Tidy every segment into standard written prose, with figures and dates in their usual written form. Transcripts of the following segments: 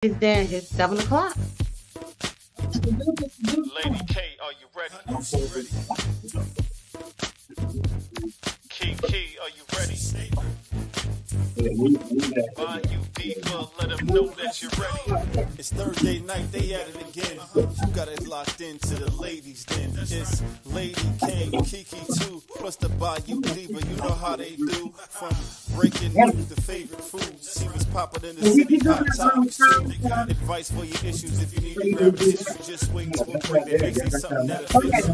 It's then it's 7 o'clock. Lady K, are you ready? Key, are you ready? Bayou Diva, let them know that you're ready. It's Thursday night, they at it again. You got it locked into the ladies then. It's Lady K, Kiki too, plus the Bayou Diva. You know how they do. From breaking news to favorite foods. She was popping in the city, hot topics too. Advice for your issues if you need to grab a tissue. Just wait till we bring the next day something that fits.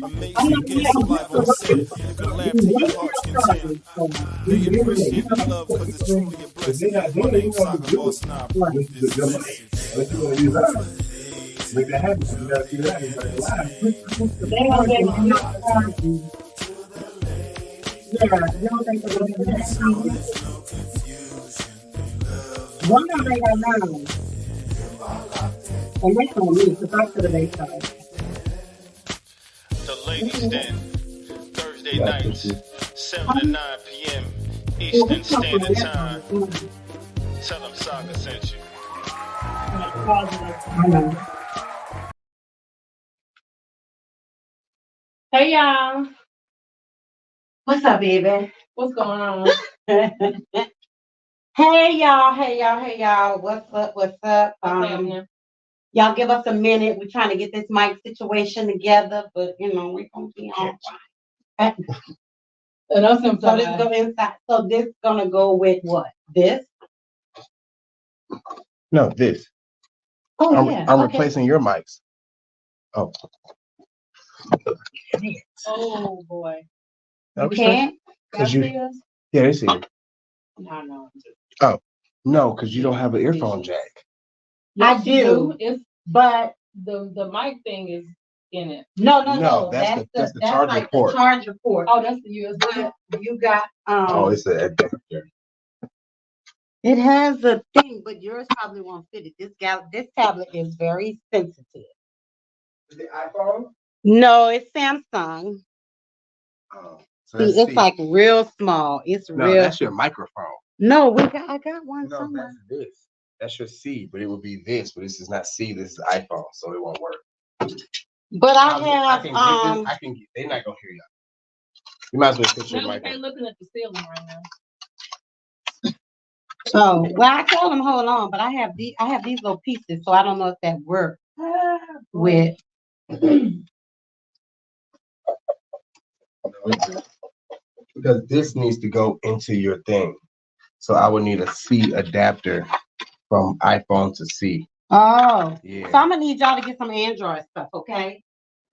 Amazing guests live on set. You can laugh to your heart's content. They appreciate the love because it's truly a blessing. My name's Saga Boss and I approve this message. Make that happen. You gotta see that. You gotta live. One of them I know. And that's on me, because I could have made some. The Ladies Den, Thursday nights, 7 to 9 p.m. Eastern Standard Time. Tell them Saga sent you. I know. Hey y'all, What's up, baby? what's going on? Hey y'all. What's up? What's happening? Y'all give us a minute. We're trying to get this mic situation together, but we're gonna be on fine. And I'm So this go inside. So this gonna go with what? This? No, this. Oh I'm, yeah. I'm Okay. replacing your mics. Oh, Oh boy. no, You can't? Because Y'all you, see us? yeah, they see you. No. Oh, no, because you don't have an earphone jack. I Yes, you do. It's But the mic thing is in it. no. That's the That's charger like port. the charger port. Oh, that's the USB. You got Oh, it's an adapter. it has a thing, but yours probably won't fit it. This tablet is very sensitive. Is it iPhone? No, it's Samsung. Oh, so See, that's it's C. like real small. It's No, real. that's your microphone. No, I got one No, somewhere. that's this. That's your C, but it would be this. But this is not C. This is iPhone, so it won't work. But I I can have get this. They're not gonna hear y'all. You might as well put your No, we mic can't on. looking at the ceiling right now. oh well I told them hold on, but I have these little pieces, so I don't know if that works with Because this needs to go into your thing. So I would need a C adapter from iPhone to C. oh. Yeah. So I'm gonna need y'all to get some Android stuff, okay?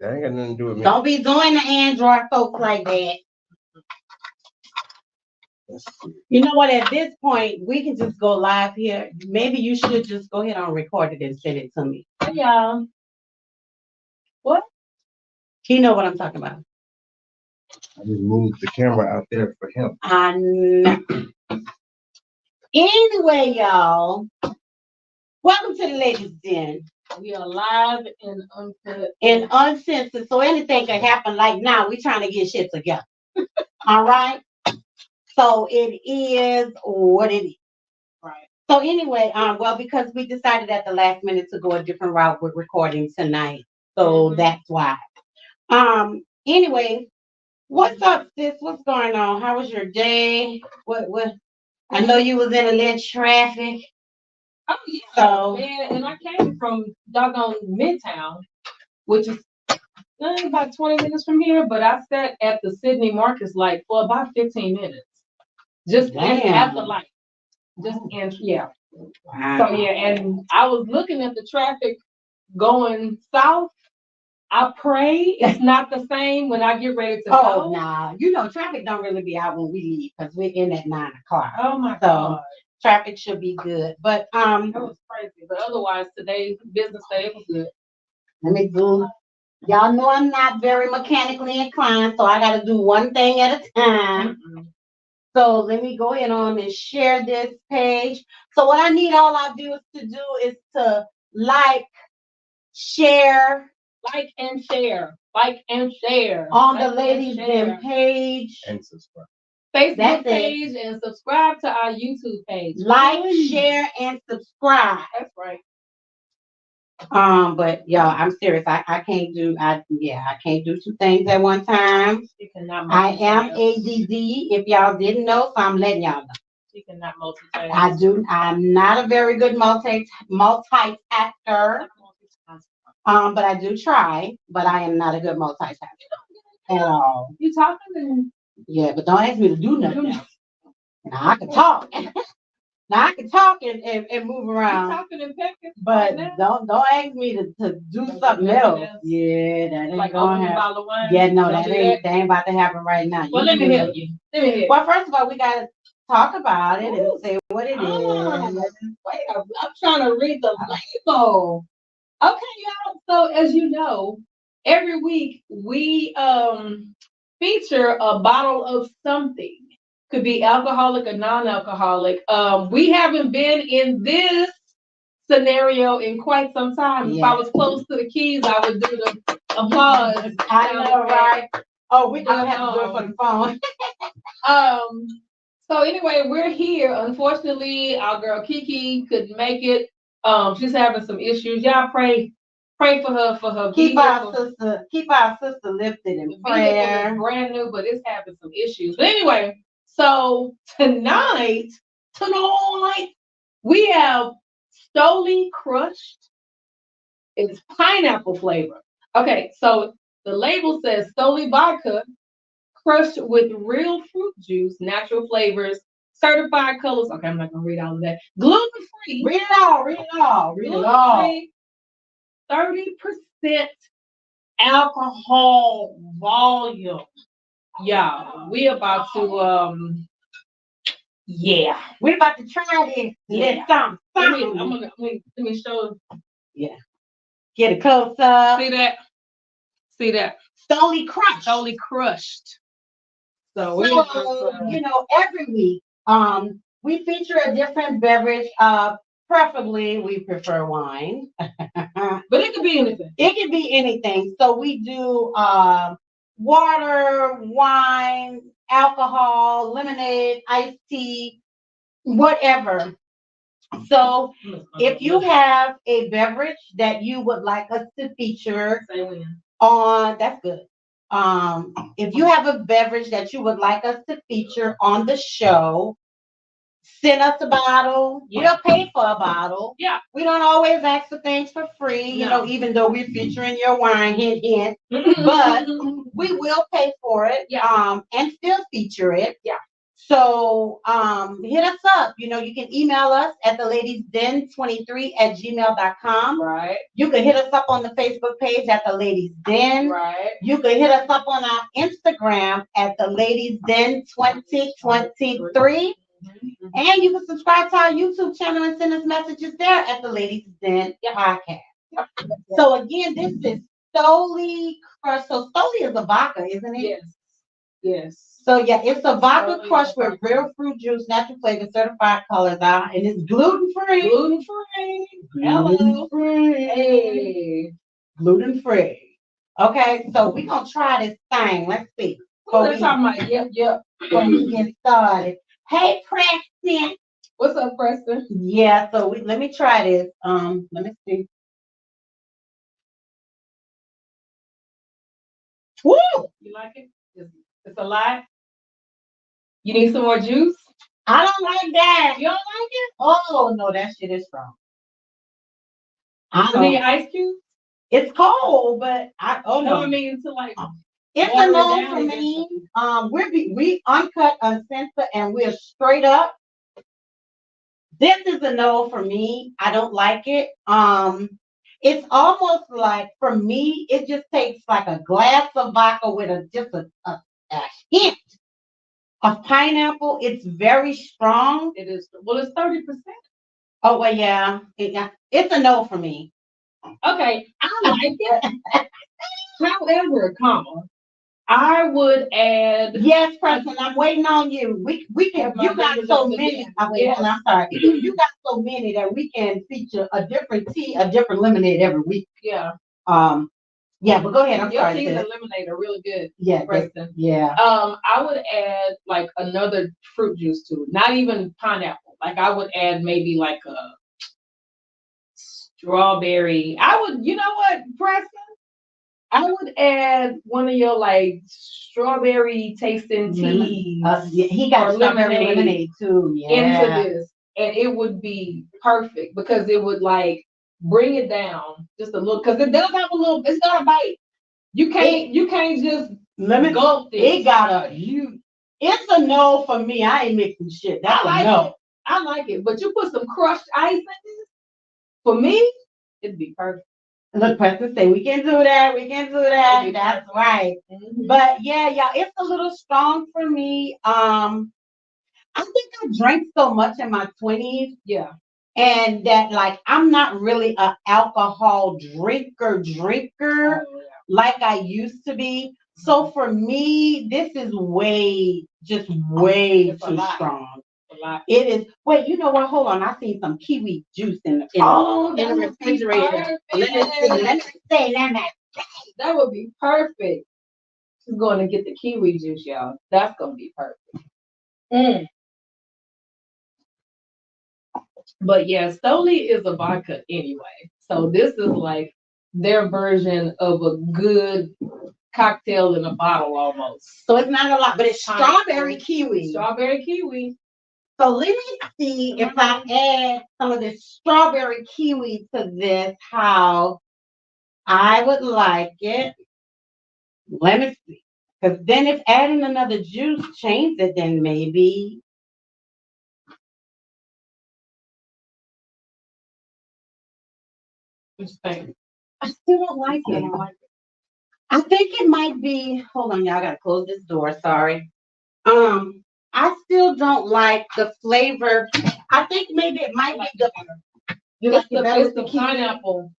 That ain't got nothing to do with me. Don't be doing the Android folks like that. Let's see. You know what? At this point, we can just go live here. Maybe you should just go ahead and record it and send it to me. Hey y'all. What? You know what I'm talking about. I just moved the camera out there for him. I know. Anyway, y'all, welcome to the Ladies Den We are live and uncut. and uncensored, so anything can happen. Like now, we trying to get shit together. All right. So it is what it is. Right. So anyway, well, because we decided at the last minute to go a different route with recording tonight, so that's why. Anyway, what's up, sis? What's going on? How was your day? What? I know you was in a little traffic. Oh yeah. So And I came from doggone Midtown, which is about 20 minutes from here, but I sat at the Sydney Marcus light for about 15 minutes. Just at the light. Just in, yeah. wow. So yeah, and I was looking at the traffic going south. I pray it's not the same when I get ready to Oh, go. nah. Traffic don't really be out when we leave because we're in at 9 o'clock. Oh my So God. traffic should be good. But That was crazy. But otherwise today, business day, it was good. let me do. Y'all know I'm not very mechanically inclined, so I got to do one thing at a time. So let me go ahead on and share this page. So what I need all our viewers to do is to like, share Like and share. Like and share. on Like the Ladies and share. Den page And subscribe. Facebook That's it. page and subscribe to our YouTube page. Like, Please. share, and subscribe. That's right. But y'all, I'm serious. I can't do I can't do two things at one time. She cannot I am multitask. ADD, if y'all didn't know, so I'm letting y'all know. She cannot multitask. I'm not a very good multitasker. But I do try, but I am not a good multitasker at all. You talking to Yeah, but don't ask me to do nothing else. Now I can talk. Now I can talk and move you around. talking and pecking? But right now? don't ask me to do something else. Yeah, that ain't Like gonna open a happen. bottle of wine? Yeah, no, Don't that do ain't about to happen right now. Well, let me do help it. you. Let me help you. Well, first of all, we gotta talk about it Ooh. and say what it Ah, is. wait, I'm trying to read the label. Okay, y'all. So as you know, every week we feature a bottle of something. Could be alcoholic or non-alcoholic. We haven't been in this scenario in quite some time. If I was close to the keys, I would do the applause. I know, right? Oh, we don't have to do it for the phone. So anyway, we're here. Unfortunately, our girl Kiki couldn't make it. She's having some issues. Y'all pray for her. Keep our sister lifted in Vehicle prayer. is brand new, but it's having some issues. But anyway, so tonight, we have Stoli Crushed. It's pineapple flavor. Okay, so the label says Stoli Vodka crushed with real fruit juice, natural flavors, certified colors. Okay, I'm not gonna read all of that. Gluten free. Read it all. 30% alcohol volume. Y'all, we about to yeah. We're about to try this. Yeah. Let me show. Yeah. Get it close up. See that? Stoli Crushed. Totally crushed. So, every week, we feature a different beverage. Preferably, we prefer wine. but it could be anything. It can be anything. So we do water, wine, alcohol, lemonade, iced tea, whatever. So if you have a beverage that you would like us to feature on, that's good. If you have a beverage that you would like us to feature on the show, send us a bottle. Yeah. We'll pay for a bottle. Yeah. We don't always ask for things for free, No. even though we're featuring your wine, hint, hint. But we will pay for it. Yeah. And still feature it. Yeah. So hit us up. You can email us at theladiesden23@gmail.com. Right. You can hit us up on the Facebook page at The Ladies Den. Right. You can hit us up on our Instagram at The Ladies Den 2023. And you can subscribe to our YouTube channel and send us messages there at The Ladies Den Podcast. So again, this is Stoli Crushed. So Stoli is a vodka, isn't it? Yes. So it's a vodka Stoli crushed with vodka. real fruit juice, natural flavor, certified colors out, and it's gluten free. Hello. Hey. Gluten free. Okay, so we're gonna try this thing. Let's see. What are talking about? Yep. Before we get started. Hey, Preston. What's up, Preston? Yeah, so let me try this. Let me see. Woo! You like it? It's a lie. You need some more juice? I don't like that. You don't like it? Oh no, that shit is strong. You need ice cubes? It's cold, but No, I mean to like. It's a water it no down for and me. We uncut, uncensored, and we're straight up. This is a no for me. I don't like it. It's almost like, for me, it just takes like a glass of vodka with just a hint of pineapple. It's very strong. It is. Well, it's 30%. Oh well, yeah. It's a no for me. Okay, I like it. However, I would add. Yes, Preston, I'm waiting on you. We can. You got so many. I'm sorry. You got so many that we can feature a different tea, a different lemonade every week. Yeah. Yeah, but go ahead. I'm Your sorry. cheese and sis. lemonade are really good, Yeah, Preston. yeah. I would add like another fruit juice to it. Not even pineapple. Like I would add maybe like a strawberry. You know what, Preston? I would add one of your like strawberry tasting teas Yeah, he got or strawberry lemonade too. into Yeah. this, and it would be perfect because it would like bring it down just a little. Because it does have a little. It's got a bite. You can't just Lemon. gulp this. It got a huge. It's a no for me. I ain't mixing shit. That's I like a no. it. I like it, but you put some crushed ice in this. For me, it'd be perfect. Look, Preston say we can do that. We can do that. That's right. Mhm. But yeah, it's a little strong for me. I think I drank so much in my 20s, Yeah. and that like I'm not really a alcohol drinker like I used to be. So for me, this is way It's a too lot. strong. A lot. It is. Wait, you know what? Hold on. I seen some kiwi juice in the Oh, in that the would be refrigerator. Let me see. Let me. That would be perfect. She's going to get the kiwi juice, y'all. That's gonna be perfect. Mm. But yeah, Stoli is a vodka anyway. So this is like their version of a good cocktail in a bottle almost. So it's not a lot, but it's strawberry kiwi. Strawberry kiwi. So let me see if I add some of this strawberry kiwi to this, how I would like it. Let me see. Because then if adding another juice changes it, then maybe. Interesting. I still don't like it. I think it might be, hold on, y'all, I gotta close this door, sorry. I still don't like the flavor. I think maybe it might be the, you like it better It's with the the kiwi? pineapple.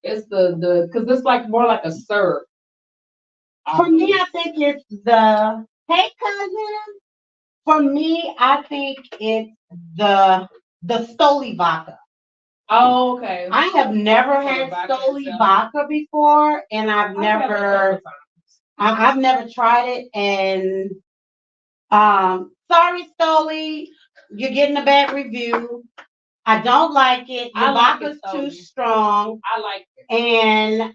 It's the because it's like more like a syrup. For me, I think it's the, hey cousin. For me, I think it's the Stoli vodka. Oh, okay. I have never So the had vodka Stoli itself. vodka before, and I've I've had it a never couple times. I've never tried it. And sorry Stoli, you're getting a bad review. I don't like it. Your I like vodka's it, too Stoli. strong. I like it.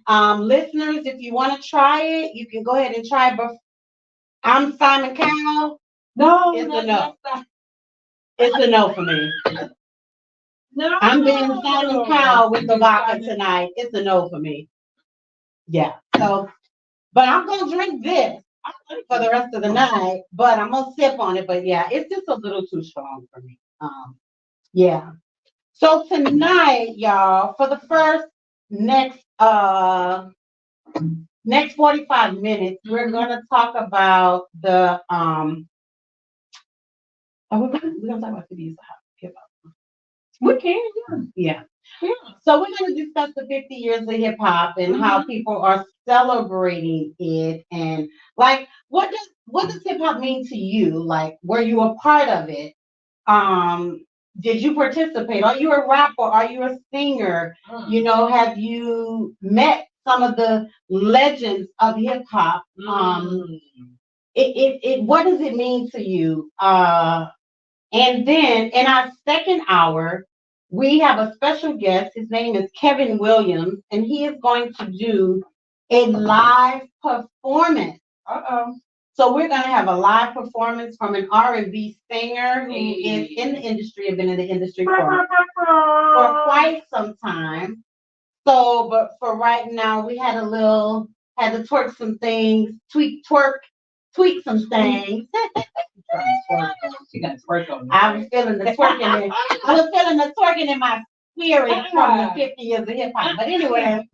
And listeners, if you want to try it, you can go ahead and try it. But I'm Simon Cowell. No, It's a that's no. not- It's a no for me. No. I'm being Simon Cowell with the vodka tonight. It's a no for me. Yeah. So, but I'm gonna drink this for the rest of the night. But I'm gonna sip on it. But yeah, it's just a little too strong for me. Yeah. So tonight, y'all, for the first next 45 minutes, we're gonna talk about the we're gonna talk about the hip hop. We can, Yeah. yeah. So we're going to discuss the 50 years of hip hop and how people are celebrating it, and like what does hip hop mean to you? Like, were you a part of it? Did you participate? Are you a rapper? Are you a singer? You know, have you met some of the legends of hip hop? What does it mean to you? And then in our second hour, we have a special guest. His name is Kevin Williams, and he is going to do a live performance. So we're going to have a live performance from an R&B singer who is in the industry, have been in the industry for quite some time. So, but for right now, we had to twerk some things, tweak some things. She got twerk on me. I was feeling the twerking. I was feeling the twerking in my spirit from the 50 years of hip hop. But anyway,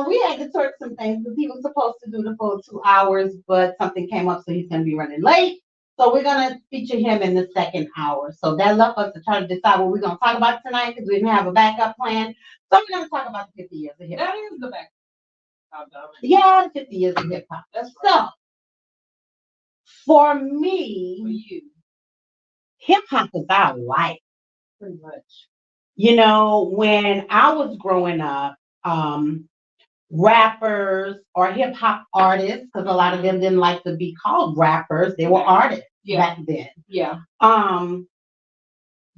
we had to twerk some things because he was supposed to do the full 2 hours, but something came up, so he's going to be running late. So we're going to feature him in the second hour. So that left us to try to decide what we're going to talk about tonight because we didn't have a backup plan. So we're going to talk about the 50 years of hip hop. That is the back. Yeah, the 50 years of hip hop. That's right. So for me, For you, hip hop is our life. pretty much. You know, when I was growing up, rappers or hip hop artists, because a lot of them didn't like to be called rappers. They were artists back then. Yeah.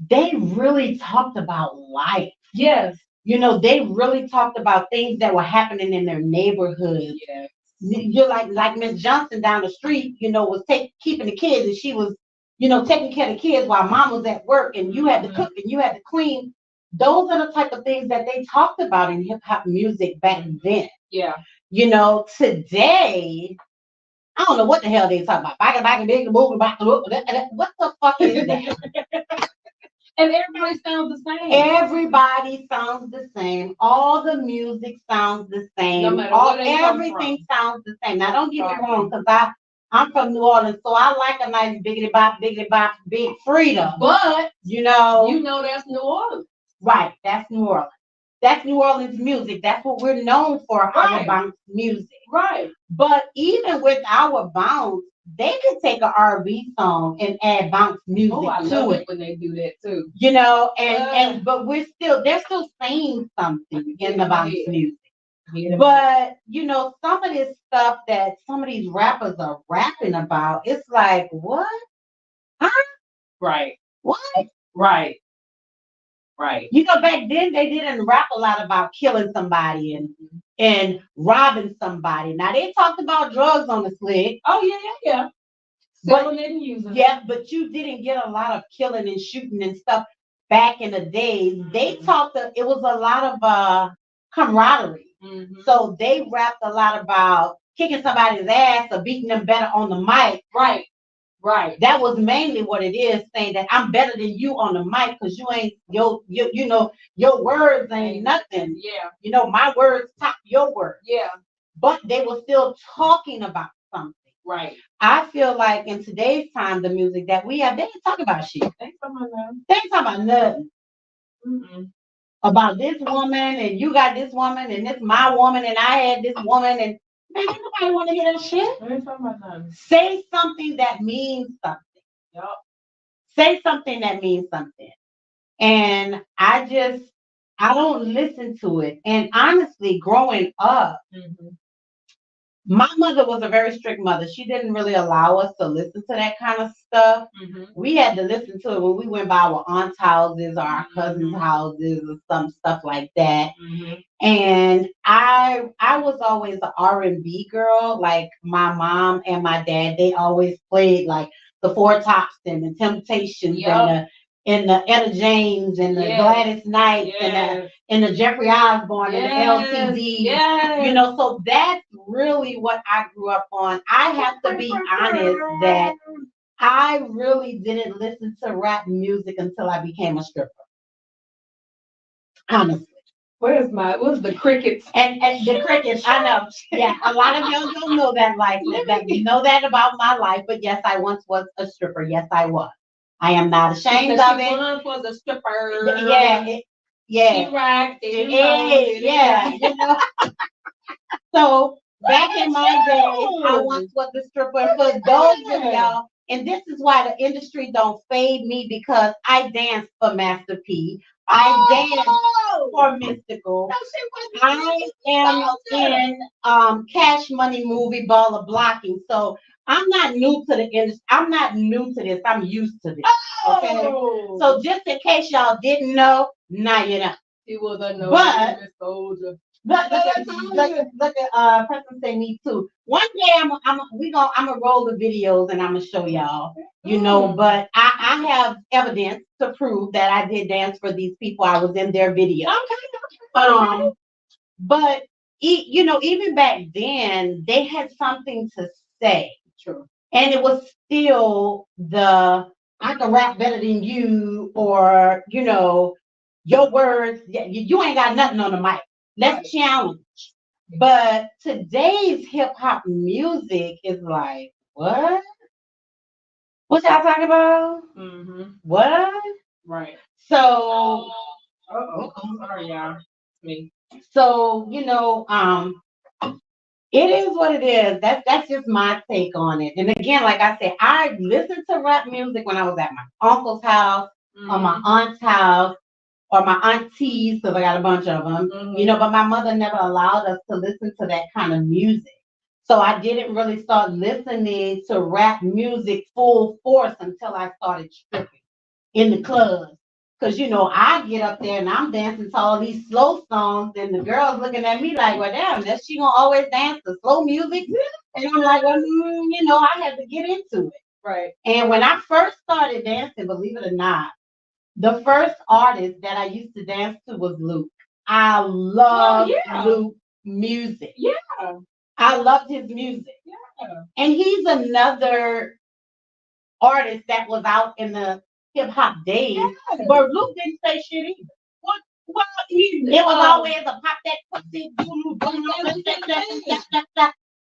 They really talked about life. Yes. You know, they really talked about things that were happening in their neighborhood. Yes. You're like Miss Johnson down the street, you know, was keeping the kids, and she was, you know, taking care of the kids while mom was at work, and you had to cook and you had to clean. Those are the type of things that they talked about in hip hop music back then. Yeah. You know, today, I don't know what the hell they talk about. Back and big, moving back. What the fuck is that? And everybody sounds the same. Everybody sounds the same. All the music sounds the same. No matter where they come everything from. sounds the same. Now, don't get me wrong, because I'm from New Orleans, so I like a nice biggity bop, big freedom. But you know that's New Orleans. Right, that's New Orleans. That's New Orleans music. That's what we're known for, our bounce music. Right. But even with our bounce, they can take an R&B song and add bounce music I to love it. When they do that too. You know, but they're still saying something in the bounce music. Yeah. But you know, some of this stuff that some of these rappers are rapping about, it's like, what? Huh? Right. What? Right. Right. You know, back then they didn't rap a lot about killing somebody and robbing somebody. Now they talked about drugs on the slick. Oh yeah. Selling it and using it. Yeah, but you didn't get a lot of killing and shooting and stuff back in the days. They talked. It was a lot of camaraderie. So they rapped a lot about kicking somebody's ass or beating them better on the mic. Right. Right. That was mainly what it is, saying that I'm better than you on the mic because you ain't your words ain't nothing. Yeah. You know, my words top your words. Yeah. But they were still talking about something. Right. I feel like in today's time, the music that we have, they ain't talking about shit. They ain't talking about nothing. They ain't talking about nothing. Mm-mm. About this woman and you got this woman and this my woman and I had this woman and man, nobody want to hear that shit. They ain't talking about nothing. Say something that means something. Yep. Say something that means something. And I don't listen to it. And honestly, growing up, my mother was a very strict mother. She didn't really allow us to listen to that kind of stuff. We had to listen to it when we went by our aunt's houses or our cousins' houses or some stuff like that. And I was always an R&B girl. Like my mom and my dad, they always played like the Four Tops and the Temptations and the Etta James and the Gladys Knight and the Jeffrey Osborne and the LTD. You know, so that's really what I grew up on. I have to be honest that I really didn't listen to rap music until I became a stripper. Honestly. Where's the crickets? And the crickets, I know. Yeah, a lot of y'all don't know that life. You know that about my life, but yes, I once was a stripper. Yes, I was. I am not ashamed of it. Once was a stripper. Yeah. She rocked it. Yeah. You know? So back in my day, I once was a stripper. For those of y'all, and this is why the industry don't fade me, because I danced for Master P. I danced for Mystical. I am in Cash Money movie Ball of Blocking. So I'm not new to the industry. I'm not new to this. I'm used to this. Okay. So just in case y'all didn't know, now you know. He was a no soldier. Look at Preston say me too. One day I'm gonna roll the videos and I'm gonna show y'all. You know, but I have evidence to prove that I did dance for these people. I was in their video. But you know, even back then, they had something to say. True. And it was still I can rap better than you, or you know, your words. You ain't got nothing on the mic. Let's challenge. But today's hip hop music is like, what? What y'all talking about? What? Right. So, sorry, y'all. Me. So, you know, it is what it is. That's just my take on it. And again, like I said, I listened to rap music when I was at my uncle's house, or my aunt's house. or my aunties, because I got a bunch of them, Mhm. you know, but my mother never allowed us to listen to that kind of music. So I didn't really start listening to rap music full force until I started stripping in the clubs. Cause you know, I get up there and I'm dancing to all these slow songs, and the girls looking at me like, "Well, damn, that she gonna always dance to slow music?" And I'm like, "Well, you know, I had to get into it." Right. And when I first started dancing, believe it or not, the first artist that I used to dance to was Luke. I love yeah. Luke music. Yeah. I loved his music. Yeah. And he's another artist that was out in the hip hop days, but Luke didn't say shit either. Well, it was always a pop that pussy,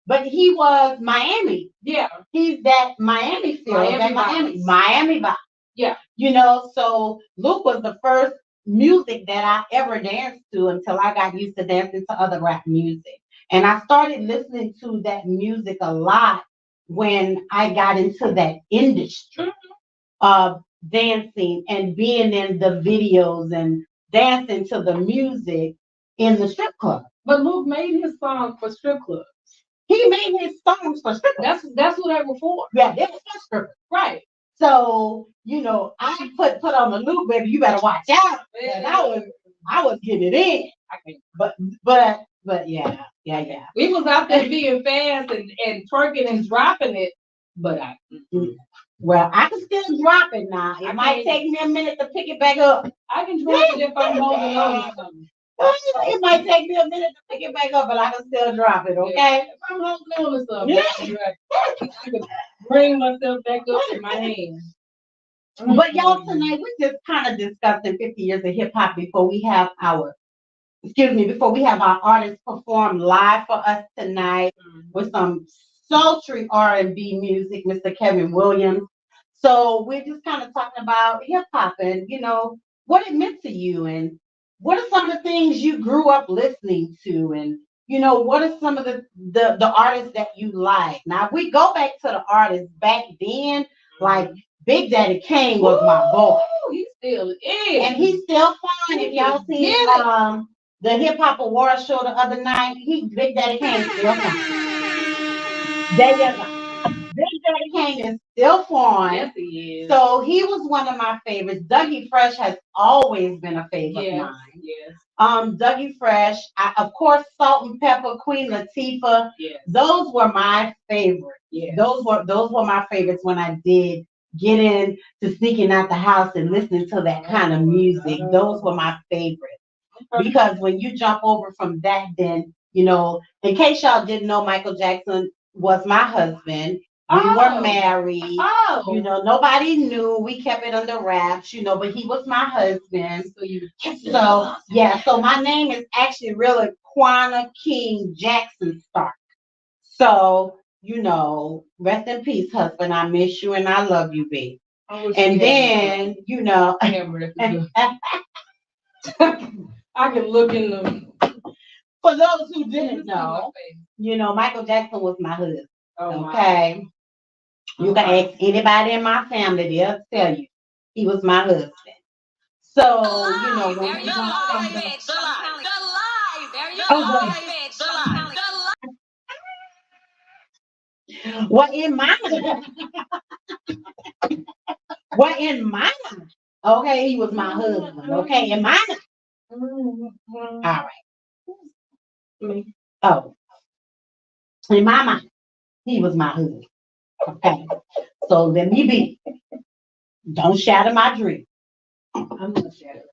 but he was Miami. Yeah. He's that Miami feel, Miami vibe. Yeah. You know, so Luke was the first music that I ever danced to until I got used to dancing to other rap music. And I started listening to that music a lot when I got into that industry of dancing and being in the videos and dancing to the music in the strip club. But Luke made his song for strip clubs. He made his songs for strip clubs. That's what they were for. Yeah, they was for strip clubs. Right. So, you know, I put on the Luke, baby, you better watch out. And I was getting it in. But yeah. We was out there being fast and twerking and dropping it, but well, I can still drop it now. It might take me a minute to pick it back up. I can drop it if I'm holding on to something. It might take me a minute to pick it back up, but I can still drop it, okay? If I'm holding on to something, I can bring myself back up in my hand. But y'all, tonight we're just kind of discussing 50 years of hip hop before we have our artists perform live for us tonight with some sultry R&B music, Mr. Kevin Williams. So we're just kind of talking about hip hop and, you know, what it meant to you and what are some of the things you grew up listening to, and, you know, what are some of the artists that you like? Now, if we go back to the artists back then, like Big Daddy Kane was my boy. He still is. And he's still fine. If y'all see the Hip Hop Award show the other night, Big Daddy Kane is still fine. There you go. Big Daddy Kane is still fine. Yes, he is. So he was one of my favorites. Dougie Fresh has always been a favorite of mine. Yes. Dougie Fresh, of course, Salt and Pepper, Queen Latifah. Yes. Those were my favorites. Yes. Those were my favorites when I did get in to sneaking out the house and listening to that kind of music. Those were my favorites. Because when you jump over from that, then, you know, in case y'all didn't know, Michael Jackson was my husband. We were married. You know, nobody knew. We kept it under wraps, you know, but he was my husband. So my name is actually really Quanah King Jackson Stark. So, you know, rest in peace, husband. I miss you and I love you, babe. And then, you know, I can look in them. For those who didn't know, you know, Michael Jackson was my husband. Okay. You can ask anybody in my family, they'll tell you he was my husband. So, you know, when you Well, in my mind, okay, he was my husband. Okay, in my mind. All right. Oh, in my mind, he was my husband. Okay, so let me be. Don't shatter my dream. I'm not shattering.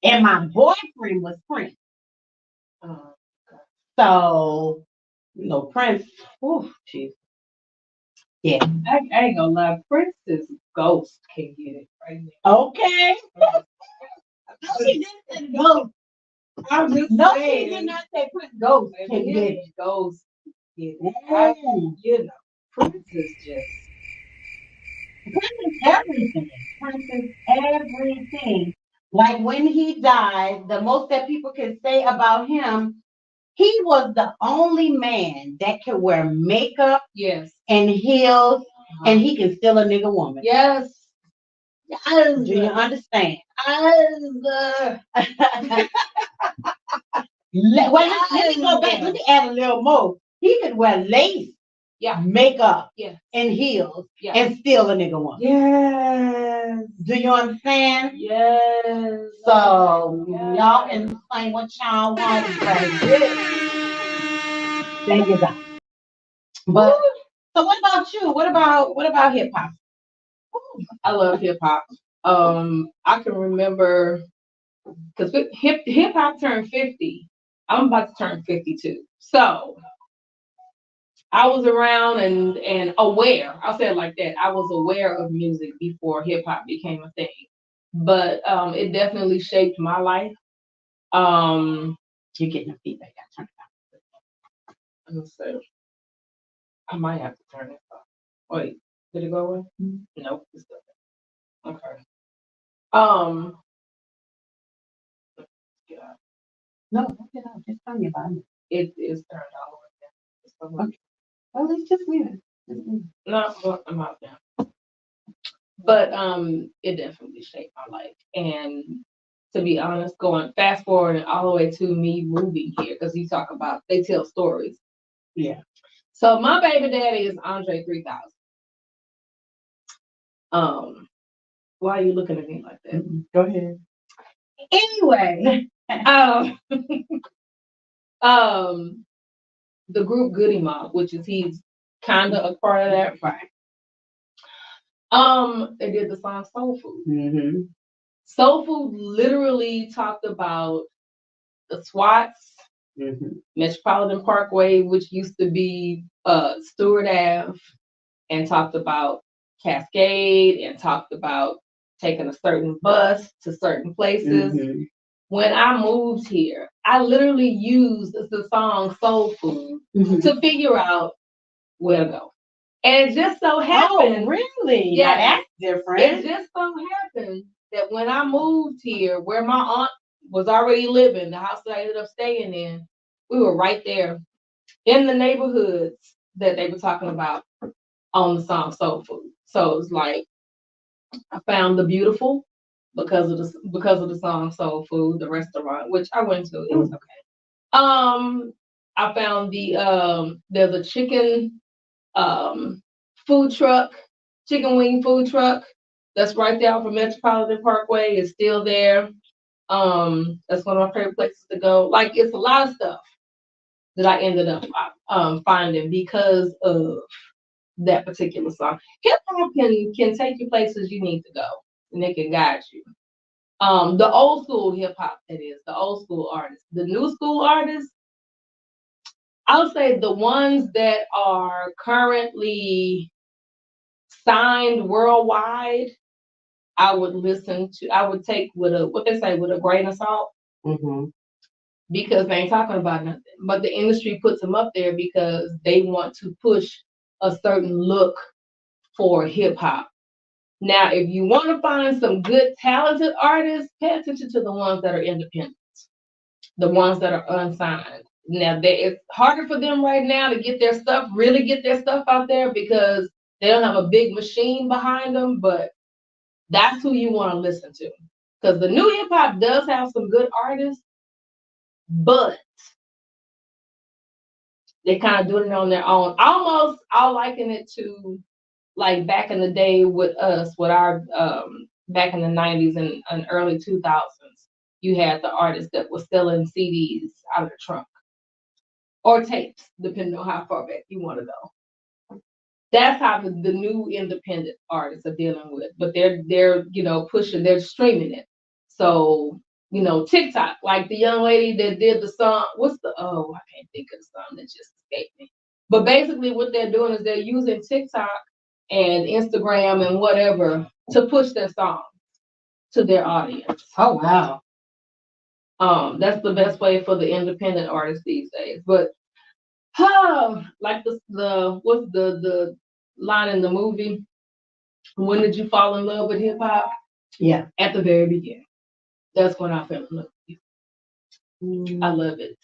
And my boyfriend was Prince. So, you know, Prince. Oh, jeez. Yeah. I ain't gonna lie. Prince's ghost can get it right now. Okay. She didn't say ghost. I'm just No, saying. she did not say Prince ghost can get it. Ghost get it. You know, Prince is just. Prince is everything. Prince is everything. Like when he died, the most that people can say about him, he was the only man that can wear makeup Yes. and heels, and he can still a nigga woman. Yes. Do you understand? Well, let me go back. Let me add a little more. He could wear lace, makeup, and heels, and still a nigga one. Yes. Do you understand? Yes. So y'all can explain what y'all want, but there you go. But so what about you? What about hip hop? I love hip hop. I can remember because hip hop turned 50. I'm about to turn 52. So I was around and aware. I'll say it like that. I was aware of music before hip hop became a thing. But it definitely shaped my life. You're getting a feedback. I'm gonna say I might have to turn it off. Wait, did it go away? Nope, it's still there. Okay. Yeah, No, don't get out. Just tell me about it. it is turned all the way down. Okay. Well, it's just me. No, well, I'm out now. But it definitely shaped my life. And to be honest, going fast forward all the way to me moving here, because you talk about they tell stories. Yeah. So my baby daddy is Andre 3000. Why are you looking at me like that? Go ahead. Anyway, the group Goody Mob, which is he's kind of a part of that. Right. They did the song Soul Food. Mm-hmm. Soul Food literally talked about the SWATs, Metropolitan Parkway, which used to be Stewart Ave, and talked about Cascade, and talked about taking a certain bus to certain places. When I moved here, I literally used the song Soul Food to figure out where to go. And it just so happened. Oh, really? Yeah, now that's different. It just so happened that when I moved here, where my aunt was already living, the house that I ended up staying in, we were right there in the neighborhoods that they were talking about on the song Soul Food. So it's like I found the beautiful because of the song Soul Food, the restaurant, which I went to. It was okay. I found there's a chicken food truck, chicken wing food truck that's right there off of Metropolitan Parkway. It's still there. That's one of my favorite places to go. Like it's a lot of stuff that I ended up finding because of that particular song. Hip hop can take you places you need to go, and it can guide you. The old school hip hop, that is, the old school artists. The new school artists, I'll say the ones that are currently signed worldwide, I would take with a grain of salt. Because they ain't talking about nothing. But the industry puts them up there because they want to push a certain look for hip hop. Now, if you want to find some good, talented artists, pay attention to the ones that are independent, the ones that are unsigned. Now, it's harder for them right now to really get their stuff out there because they don't have a big machine behind them, but that's who you want to listen to. Because the new hip hop does have some good artists, but they kind of doing it on their own. Almost, I'll liken it to like back in the day with us, with our back in the 90s and early 2000s. You had the artists that were selling CDs out of the trunk or tapes, depending on how far back you want to go. That's how the new independent artists are dealing with, but they're pushing, they're streaming it. So TikTok, like the young lady that did the song, I can't think of the song that just escaped me. But basically what they're doing is they're using TikTok and Instagram and whatever to push their song to their audience. Oh, wow. That's the best way for the independent artists these days. But like what's the line in the movie? When did you fall in love with hip hop? Yeah. At the very beginning. That's when I fell in love with you. I love it.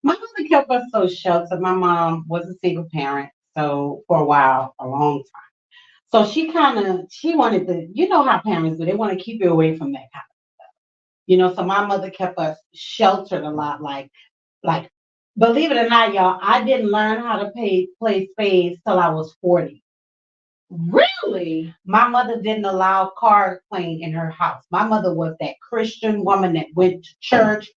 My mother kept us so sheltered. My mom was a single parent, so for a while, a long time. So she wanted to, you know how parents do, they want to keep you away from that kind of, so my mother kept us sheltered a lot. Like, believe it or not, y'all, I didn't learn how to play spades till I was 40. Really? My mother didn't allow card playing in her house. My mother was that Christian woman that went to church,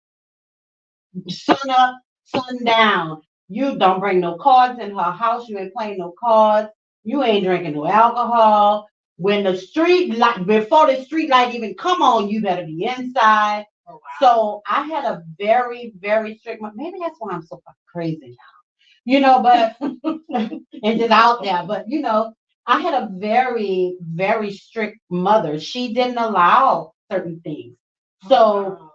sun up, sun down. You don't bring no cards in her house. You ain't playing no cards. You ain't drinking no alcohol. When the street light, before the street light even come on, you better be inside. Oh, wow. So I had a very, very strict. Maybe that's why I'm so fucking crazy now, but and just out there. But I had a very, very strict mother. She didn't allow certain things. So Wow.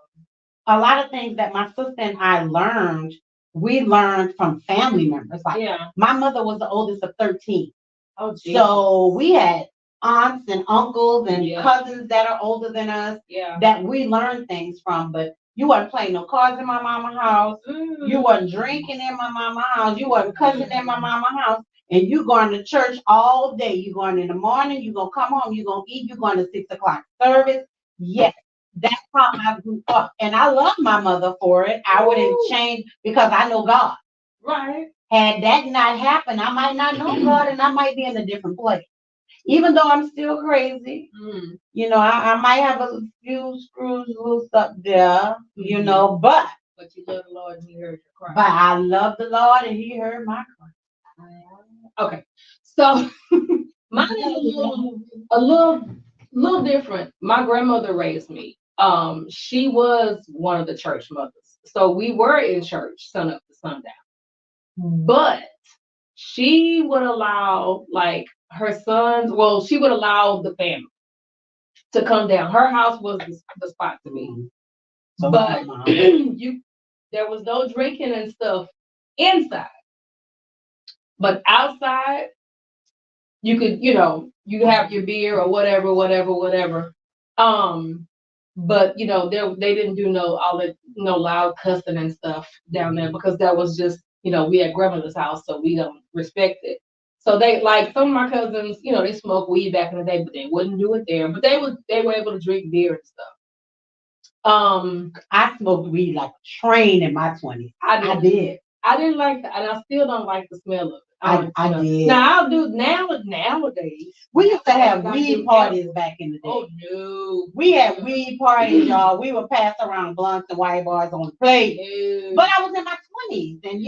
a lot of things that my sister and I learned, we learned from family members. Like Yeah. my mother was the oldest of 13. Oh, Jesus. So we had aunts and uncles and Yeah. cousins that are older than us Yeah. that we learned things from. But you wasn't playing no cards in my mama's house. You wasn't drinking in my mama's house. You wasn't cussing in my mama's house. And you going to church all day. You going in the morning. You gonna come home. You gonna eat. You going to 6 o'clock service. Yes, that's how I grew up, and I love my mother for it. I wouldn't change because I know God. Right. Had that not happened, I might not know God, and I might be in a different place. Even though I'm still crazy, I might have a few screws loose up there, but you love the Lord and He heard your cry. but I love the Lord and He heard my cry. Okay, so mine is a little different. My grandmother raised me. She was one of the church mothers, so we were in church sun up to sundown. But she would allow like her sons. Well, she would allow the family to come down. Her house was the spot to me. So But there was no drinking and stuff inside. But outside, you could, you have your beer or whatever. But they didn't do no loud cussing and stuff down there because that was just, we at grandmother's house, so we don't respect it. So they like some of my cousins, they smoked weed back in the day, but they wouldn't do it there. But they were able to drink beer and stuff. I smoked weed like a train in my 20s. I did. I didn't like that, and I still don't like the smell of it. I did. Now I'll do nowadays. We used to have weed parties back in the day. Oh no. We had weed parties, y'all. We would pass around blunts and white bars on the plate. No. But I was in my 20s, and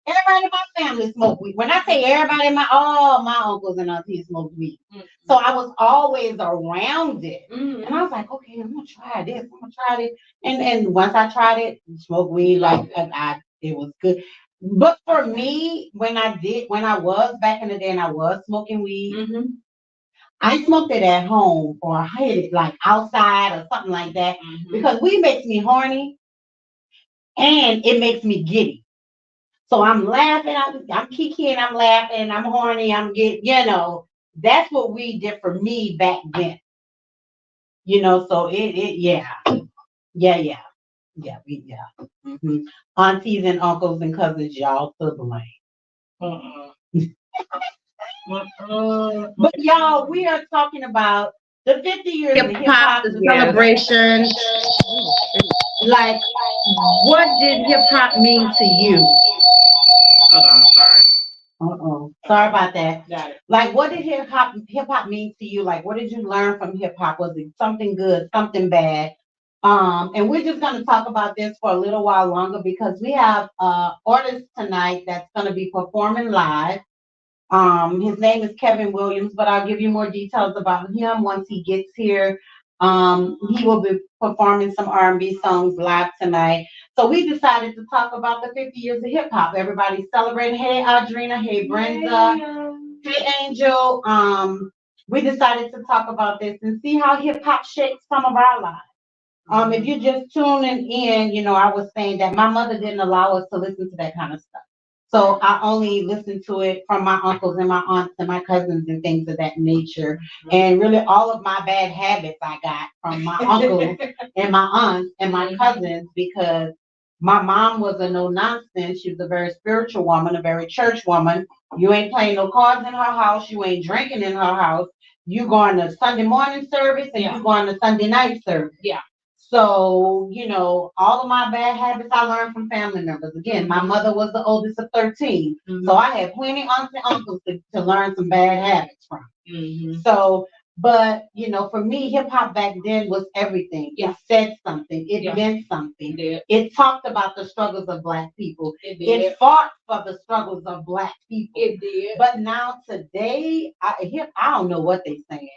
everybody in my family smoked weed. When I say everybody in all my uncles and aunties smoked weed. Mm-hmm. So I was always around it. Mm-hmm. And I was like, okay, I'm gonna try this. And once I tried it, smoked weed it was good. But for me, when I was back in the day and I was smoking weed, I smoked it at home or I hid it like outside or something like that because weed makes me horny and it makes me giddy. So I'm laughing, I'm kikiing, I'm laughing, I'm horny, I'm getting, that's what weed did for me back then. So yeah. Aunties and uncles and cousins, y'all to blame. But y'all, we are talking about the 50 years of hip-hop celebration. Like, what did hip-hop mean to you? Hold on, sorry. Sorry about that. Got it. Like, what did hip-hop mean to you? Like, what did you learn from hip-hop? Was it something good, something bad? And we're just going to talk about this for a little while longer because we have an artist tonight that's going to be performing live. His name is Kevin Williams, but I'll give you more details about him once he gets here. He will be performing some R&B songs live tonight. So we decided to talk about the 50 years of hip hop. Everybody's celebrating. Hey, Audrina. Hey, Brenda. Hey, Angel. We decided to talk about this and see how hip hop shapes some of our lives. If you're just tuning in, I was saying that my mother didn't allow us to listen to that kind of stuff. So I only listened to it from my uncles and my aunts and my cousins and things of that nature. And really all of my bad habits I got from my uncles and my aunts and my cousins because my mom was a no-nonsense. She was a very spiritual woman, a very church woman. You ain't playing no cards in her house. You ain't drinking in her house. you going to Sunday morning service and Yeah. you going to Sunday night service. Yeah. So, all of my bad habits I learned from family members. Again, my mother was the oldest of 13. Mhm. So I had plenty aunts and uncles to learn some bad habits from. Mhm. So, but for me, hip hop back then was everything. Yeah. It said something. It Yeah. meant something. It did. It talked about the struggles of Black people. It did. It fought for the struggles of Black people. It did. But now today, I don't know what they saying.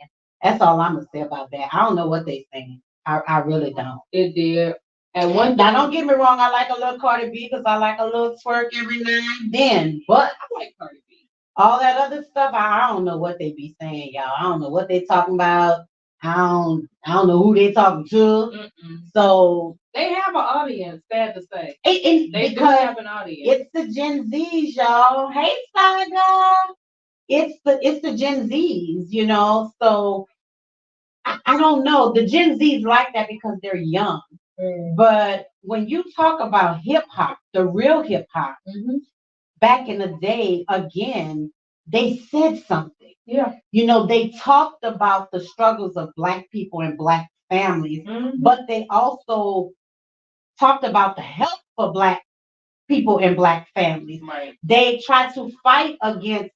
That's all I'm gonna say about that. I don't know what they saying. I really don't. It did. And one Now, thing, don't get me wrong. I like a little Cardi B because I like a little twerk every now and then. But I like Cardi B. all that other stuff, I don't know what they be saying, y'all. I don't know what they talking about. I don't know who they talking to. Mm-mm. So They have an audience, sad to say. it They do because have an audience. it's the Gen Zs, y'all. Hey, Saga. It's the Gen Zs, So I don't know. The Gen Zs like that because they're young. But when you talk about hip hop, the real hip hop, Mhm. back in the day, again, they said something. Yeah. They talked about the struggles of Black people and Black families, Mhm. but they also talked about the help for Black people and Black families. Right. They tried to fight against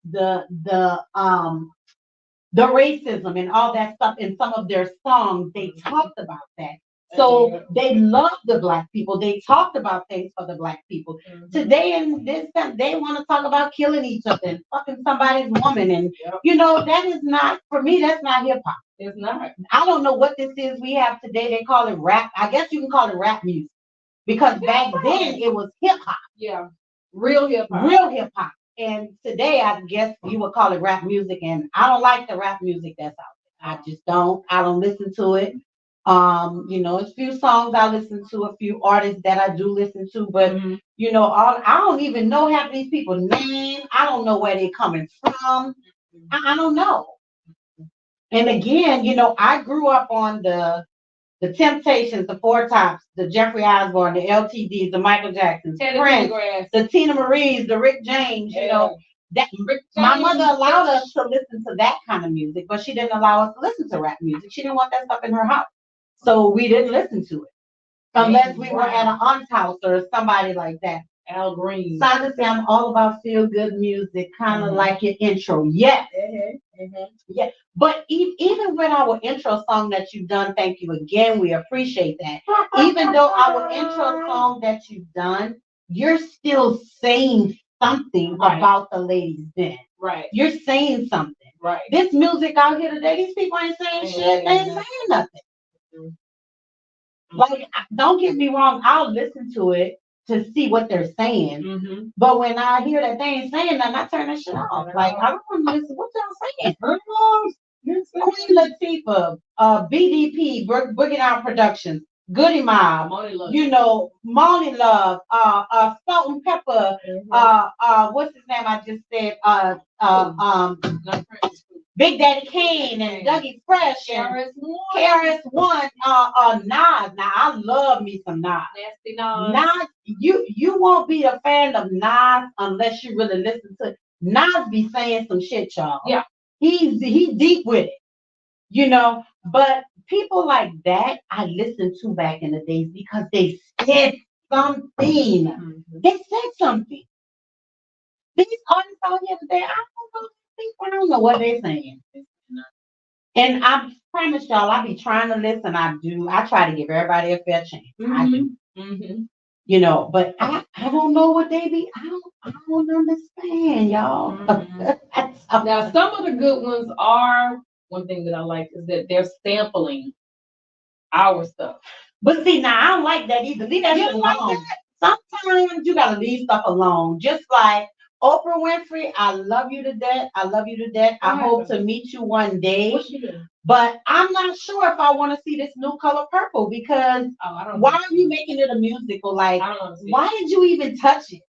the racism and all that stuff in some of their songs. They talked about that. So they loved the Black people. They talked about things for the Black people. Mhm. Today in this time, they want to talk about killing each other and fucking somebody's woman. And that is not, for me, that's not hip hop. It's not. I don't know what this is we have today. They call it rap. I guess you can call it rap music. Because back then it was hip hop. Yeah. Real hip hop. Real hip hop. And today I guess you would call it rap music. And I don't like the rap music that's out there. I just don't. I don't listen to it. It's a few songs I listen to, a few artists that I do listen to, but Mhm. I don't even know half of these people's names. I don't know where they're coming from. I don't know. And again, I grew up on the Temptations, the Four Tops, the Jeffrey Osborne, the LTDs, the Michael Jacksons, Teddy Prince, Pendergrass. the Tina Marie's, the Rick James. That Rick my James. mother allowed us to listen to that kind of music, but she didn't allow us to listen to rap music. She didn't want that stuff in her house, so we didn't listen to it unless we were at an aunt's house or somebody like that. Al Green. So I just say I'm all about feel good music, kind of like your intro. Yes. Yeah. But even with our intro song that you've done, thank you again. We appreciate that. Even though our intro song that you've done, you're still saying something Right. about the ladies then. Right. You're saying something. Right. This music out here today, these people ain't saying shit. They ain't saying nothing. Mhm. Like, don't get me wrong, I'll listen to it to see what they're saying. Mm-hmm. But when I hear that they ain't saying nothing, I turn that shit off. Like, I don't want to listen. What y'all saying? Queen Latifah, BDP, Boogie Down Productions, Goody Mob, Money Love. Money Love, Salt and Pepper, what's his name? I just said, Big Daddy Kane and Dougie Fresh and KRS-One, Nas. Now I love me some Nas. Nasty Nas. Nas, you won't be a fan of Nas unless you really listen to Nas. Be saying some shit, y'all. Yeah. He's deep with it, But people like that I listened to back in the days because they said something. Mm-hmm. They said something. These artists out here today, I don't know what they're saying. And I promise y'all, I be trying to listen. I try to give everybody a fair chance. I do. Mm-hmm. But I don't know what they be. I don't understand, y'all. Mm-hmm. Now, some of the good ones are, one thing that I like is that they're sampling our stuff. But see, now I don't like that either. Leave that shit alone. Sometimes you gotta leave stuff alone. Just like Oprah Winfrey, I love you to death. I love you to death. I hope to meet you one day. What she do? But I'm not sure if I want to see this new Color Purple because why are you making it a musical? Like, why did you even touch it?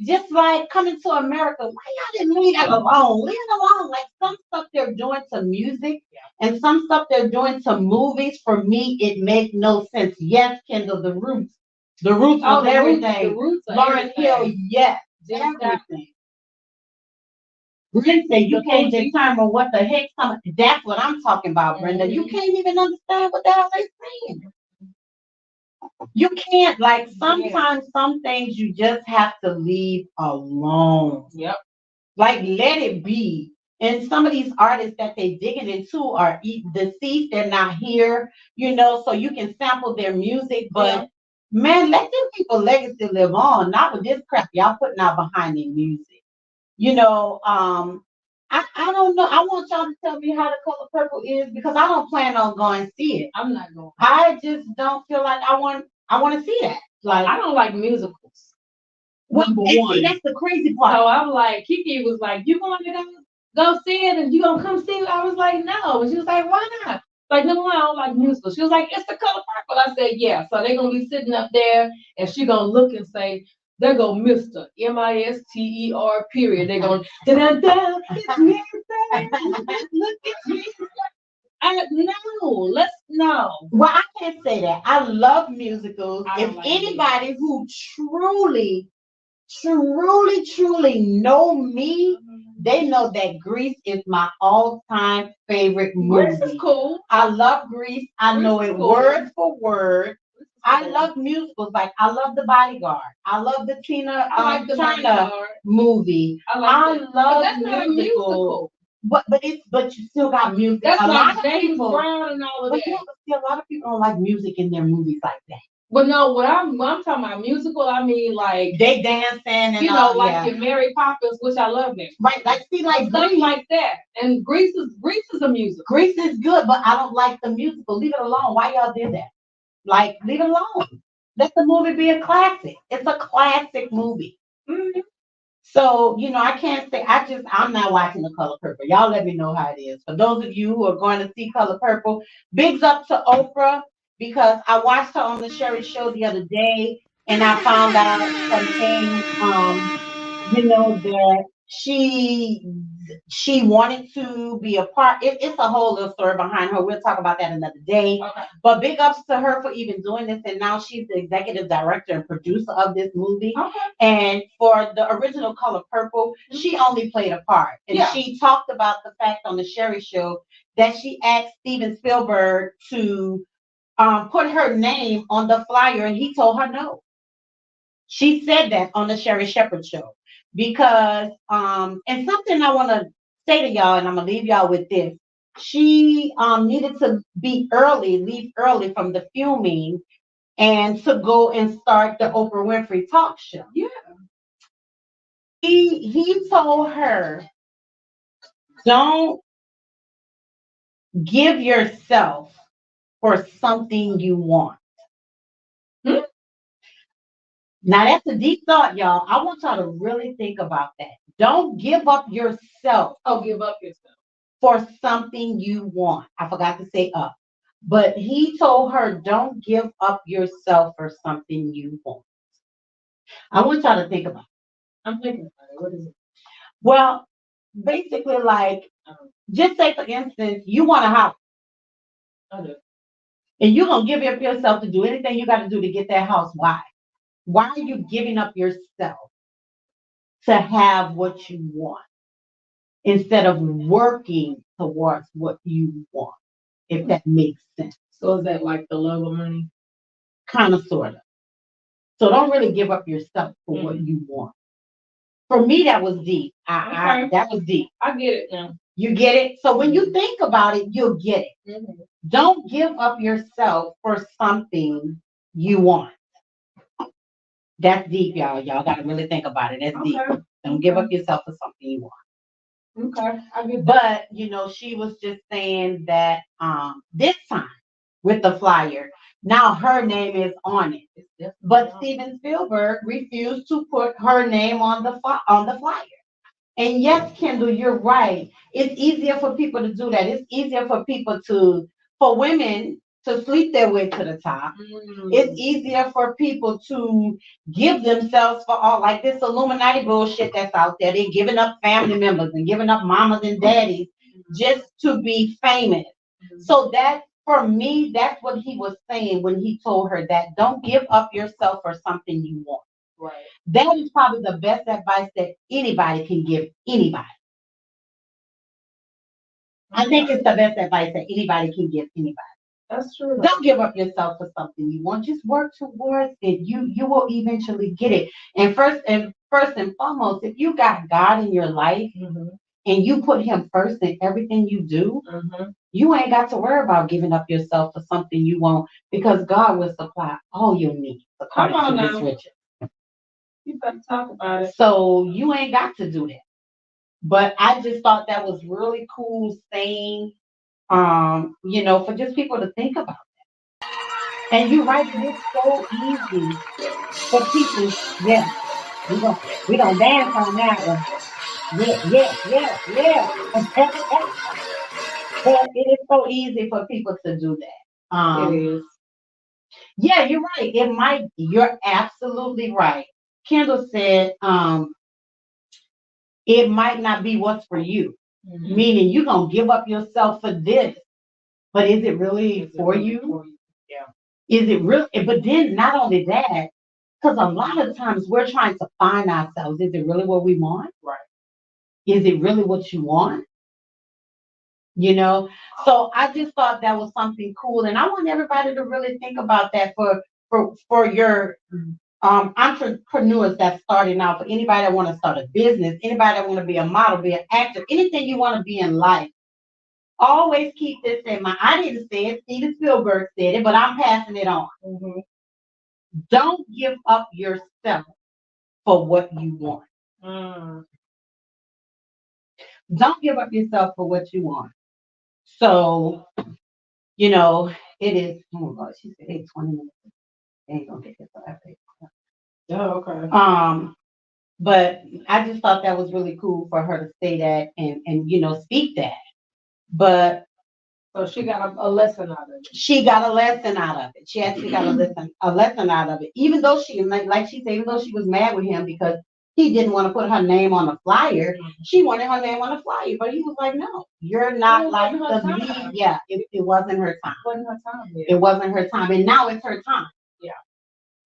Just like Coming to America, why y'all didn't leave that alone? Leave it alone. Like some stuff they're doing to music and some stuff they're doing to movies. For me, it makes no sense. Yes, Kendall, the Roots. The Roots was everything. The Roots are Lauryn Hill, yes. Everything. Brenda said you can't determine what the heck that's what I'm talking about, Brenda. You can't even understand what the hell they're saying. You can't, like, sometimes some things you just have to leave alone. Yep. Like, let it be. And some of these artists that they digging into are deceased, they're not here, so you can sample their music, but man, let them people legacy live on, not with this crap y'all putting out behind their music. I don't know. I want y'all to tell me how The Color Purple is because I don't plan on going to see it. I'm not going. I just don't feel like I want to see that. Like, I don't like musicals. Number one. See, that's the crazy part. So I'm like, Kiki was like, you going to go see it and you gonna come see it? I was like, no. And she was like, why not? Like, no, I don't like musicals. She was like, it's The Color Purple. I said, yeah. So they're gonna be sitting up there and she gonna look and say, they're gonna Mr. Mister period. They're gonna da-da-da, it's me, look at me. No. Well, I can't say that. I love musicals. If like anybody who truly know me, they know that Grease is my all-time favorite movie. Grease is cool. I love Grease. I Grease know is it cool. word for word. I love musicals. Like, I love The Bodyguard. I love the Tina Turner movie. I love that's musicals. not a musical. But you still got music. That's a like lot James of people, Brown and all of that. Yeah, but still, a lot of people don't like music in their movies like that. But no, when I'm talking about musical, I mean like they dancing and like your Mary Poppins, which I love them. Right, like stuff like that. And Grease is a musical. Grease is good, but I don't like the musical. Leave it alone. Why y'all did that? Like, leave it alone. Let the movie be a classic. It's a classic movie. Mm-hmm. So, I can't say, I'm not watching The Color Purple. Y'all let me know how it is. For those of you who are going to see Color Purple, bigs up to Oprah because I watched her on the Sherry Show the other day and I found out something, that she wanted to be a part. It's a whole little story behind her. We'll talk about that another day. Okay. But big ups to her for even doing this. And now she's the executive director and producer of this movie. Okay. And for the original Color Purple, she only played a part. And she talked about the fact on the Sherry Show that she asked Steven Spielberg to put her name on the flyer, and he told her no. She said that on the Sherry Shepherd Show. Because and something I want to say to y'all, and I'm gonna leave y'all with this. She needed to leave early from the filming and to go and start the Oprah Winfrey Talk Show. Yeah. He told her, don't give yourself for something you want. Now, that's a deep thought, y'all. I want y'all to really think about that. Don't give up yourself. Oh, give up yourself. For something you want. I forgot to say up. But he told her, don't give up yourself for something you want. I want y'all to think about it. I'm thinking about it. What is it? Well, basically, like, just say, for instance, you want a house. Okay. And you're going to give up yourself to do anything you got to do to get that house. Why? Why are you giving up yourself to have what you want instead of working towards what you want, if that makes sense? So is that like the love of money? Kind of, sort of. So don't really give up yourself for what you want. For me, that was deep. That was deep. I get it now. You get it? So when you think about it, you'll get it. Mm-hmm. Don't give up yourself for something you want. That's deep, y'all. Y'all got to really think about it. That's deep. Don't give up yourself for something you want. Okay. I get that. But, she was just saying that this time with the flyer, now her name is on it. But Steven Spielberg refused to put her name on the flyer. And yes, Kendall, you're right. It's easier for people to do that. It's easier for women to sleep their way to the top. It's easier for people to give themselves for all, like this Illuminati bullshit that's out there. They're giving up family members and giving up mamas and daddies just to be famous. So that, for me, that's what he was saying when he told her that don't give up yourself for something you want. Right. That is probably the best advice that anybody can give anybody. I think it's the best advice that anybody can give anybody. That's true. Don't give up yourself for something you want. Just work towards it. You will eventually get it. And first and foremost, if you got God in your life Mhm. and you put Him first in everything you do, Mhm. you ain't got to worry about giving up yourself for something you want because God will supply all your needs Come according on to His now. riches. You better talk about it. So you ain't got to do that. But I just thought that was really cool saying, for just people to think about. And you're right, it is so easy for people. Yeah, we gonna dance on that one. Yeah, yeah, yeah, yeah. But it is so easy for people to do that. It is. Yeah, you're right. It might. You're absolutely right. Kendall said, it might not be what's for you. Mhm. Meaning you're gonna give up yourself for this, but is it really Is it for really you? for you? Yeah. Is it real? But then not only that, because a lot of times we're trying to find ourselves. Is it really what we want? Right. Is it really what you want? You know? So I just thought that was something cool. And I want everybody to really think about that for your entrepreneurs that's starting out, for anybody that want to start a business, anybody that want to be a model, be an actor, anything you want to be in life. Always keep this in mind. I didn't say it, Steven Spielberg said it, but I'm passing it on. Mhm. Don't give up yourself for what you want. Mm. Don't give up yourself for what you want. So, you know, it is, oh my God, she said, hey, 20 minutes. They ain't gonna get this after. Oh, okay. But I just thought that was really cool for her to say that and speak that. But So she got a lesson out of it. she got a lesson out of it. She actually got a lesson out of it. Even though she, like she said, even though she was mad with him because he didn't want to put her name on the flyer, she wanted her name on the flyer. But he was like, no, you're not It like wasn't the her lead. time. Yeah, it wasn't her time. It wasn't her time yet. It wasn't her time. And now it's her time. Yeah.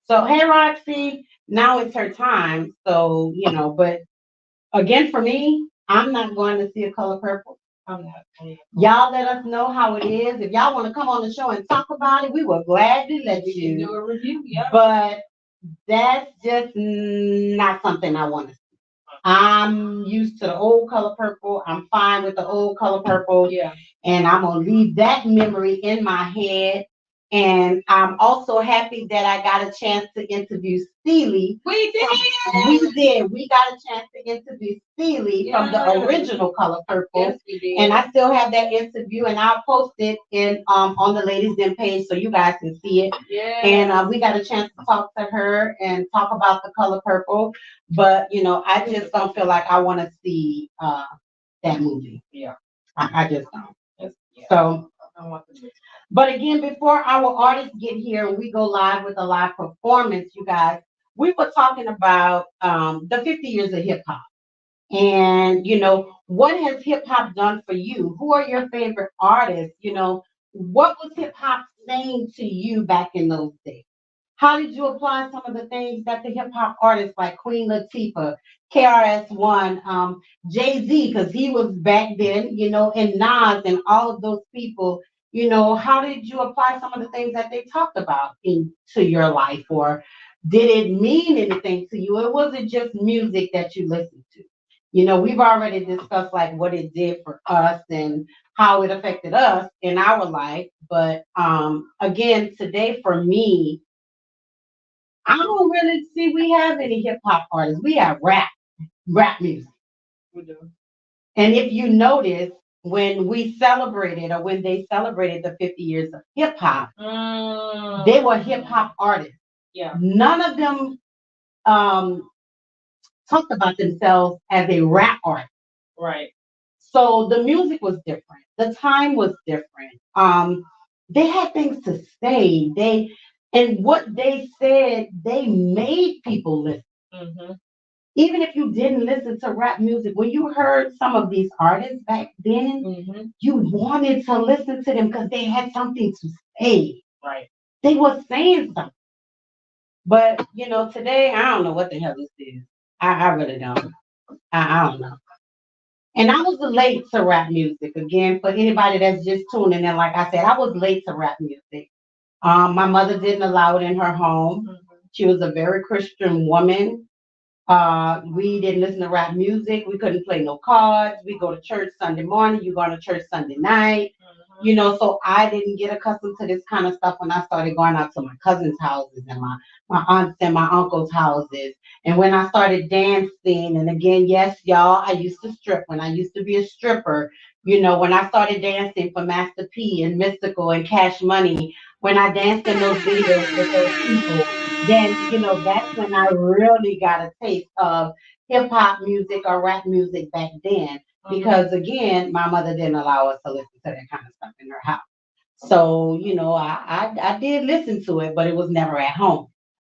So, hey, Roxy, now it's her time. So, but again, for me, I'm not going to see A Color Purple. I'm not. Y'all let us know how it is. If y'all want to come on the show and talk about it, we will gladly let We can do you. a review, yeah. But that's just not something I want to see. I'm used to the old Color Purple. I'm fine with the old Color Purple. Yeah. And I'm going to leave that memory in my head. And I'm also happy that I got a chance to interview Steely. We did. We did. We got a chance to interview Steely from the original Color Purple. Yes, we did. And I still have that interview, and I'll post it in on the Ladies Den page so you guys can see it. Yeah. And we got a chance to talk to her and talk about The Color Purple. But I just don't feel like I want to see that movie. Yeah. I just don't. Yeah. So. I want to. But again, before our artists get here, we go live with a live performance, you guys. We were talking about the 50 years of hip hop. And, what has hip hop done for you? Who are your favorite artists? What was hip hop saying to you back in those days? How did you apply some of the things that the hip hop artists like Queen Latifah, KRS-One, Jay-Z, because he was back then, and Nas and all of those people, how did you apply some of the things that they talked about into your life? Or did it mean anything to you? It wasn't just music that you listened to. We've already discussed like what it did for us and how it affected us in our life. But again, today for me, I don't really see we have any hip hop artists. We have rap music. We do. And if you notice, when we celebrated or when they celebrated the 50 years of hip hop, they were hip hop artists. Yeah. None of them talked about themselves as a rap artist. Right. So the music was different. The time was different. They had things to say. And what they said, they made people listen. Mm-hmm. Even if you didn't listen to rap music, when you heard some of these artists back then, you wanted to listen to them because they had something to say. Right. They were saying something. But, today, I don't know what the hell this is. I really don't. I don't know. And I was late to rap music. Again, for anybody that's just tuning in, like I said, I was late to rap music. My mother didn't allow it in her home. She was a very Christian woman. We didn't listen to rap music. We couldn't play no cards. We go to church Sunday morning. You go to church Sunday night. You know, so I didn't get accustomed to this kind of stuff when I started going out to my cousins' houses and my aunts and my uncles' houses. And when I started dancing, and again, yes, y'all, I used to strip when I used to be a stripper. You know, when I started dancing for Master P and Mystical and Cash Money, when I danced in those videos with those people, then, you know, that's when I really got a taste of hip hop music or rap music back then. Because again, my mother didn't allow us to listen to that kind of stuff in her house. So, you know, I did listen to it, but it was never at home.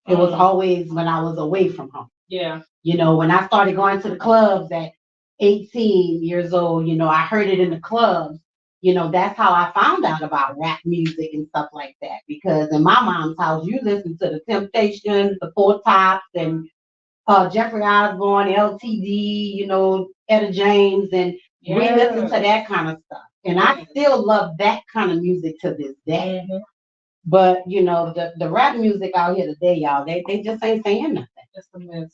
It was always when I was away from home. Yeah. You know, when I started going to the clubs at 18 years old, you know, I heard it in the clubs. You know, that's how I found out about rap music and stuff like that. Because in my mom's house, you listen to the Temptations, the Four Tops, and Jeffrey Osborne, LTD, you know, Etta James, and we listen to that kind of stuff. And I still love that kind of music to this day. But, you know, the rap music out here today, y'all, they just ain't saying nothing. It's a mess.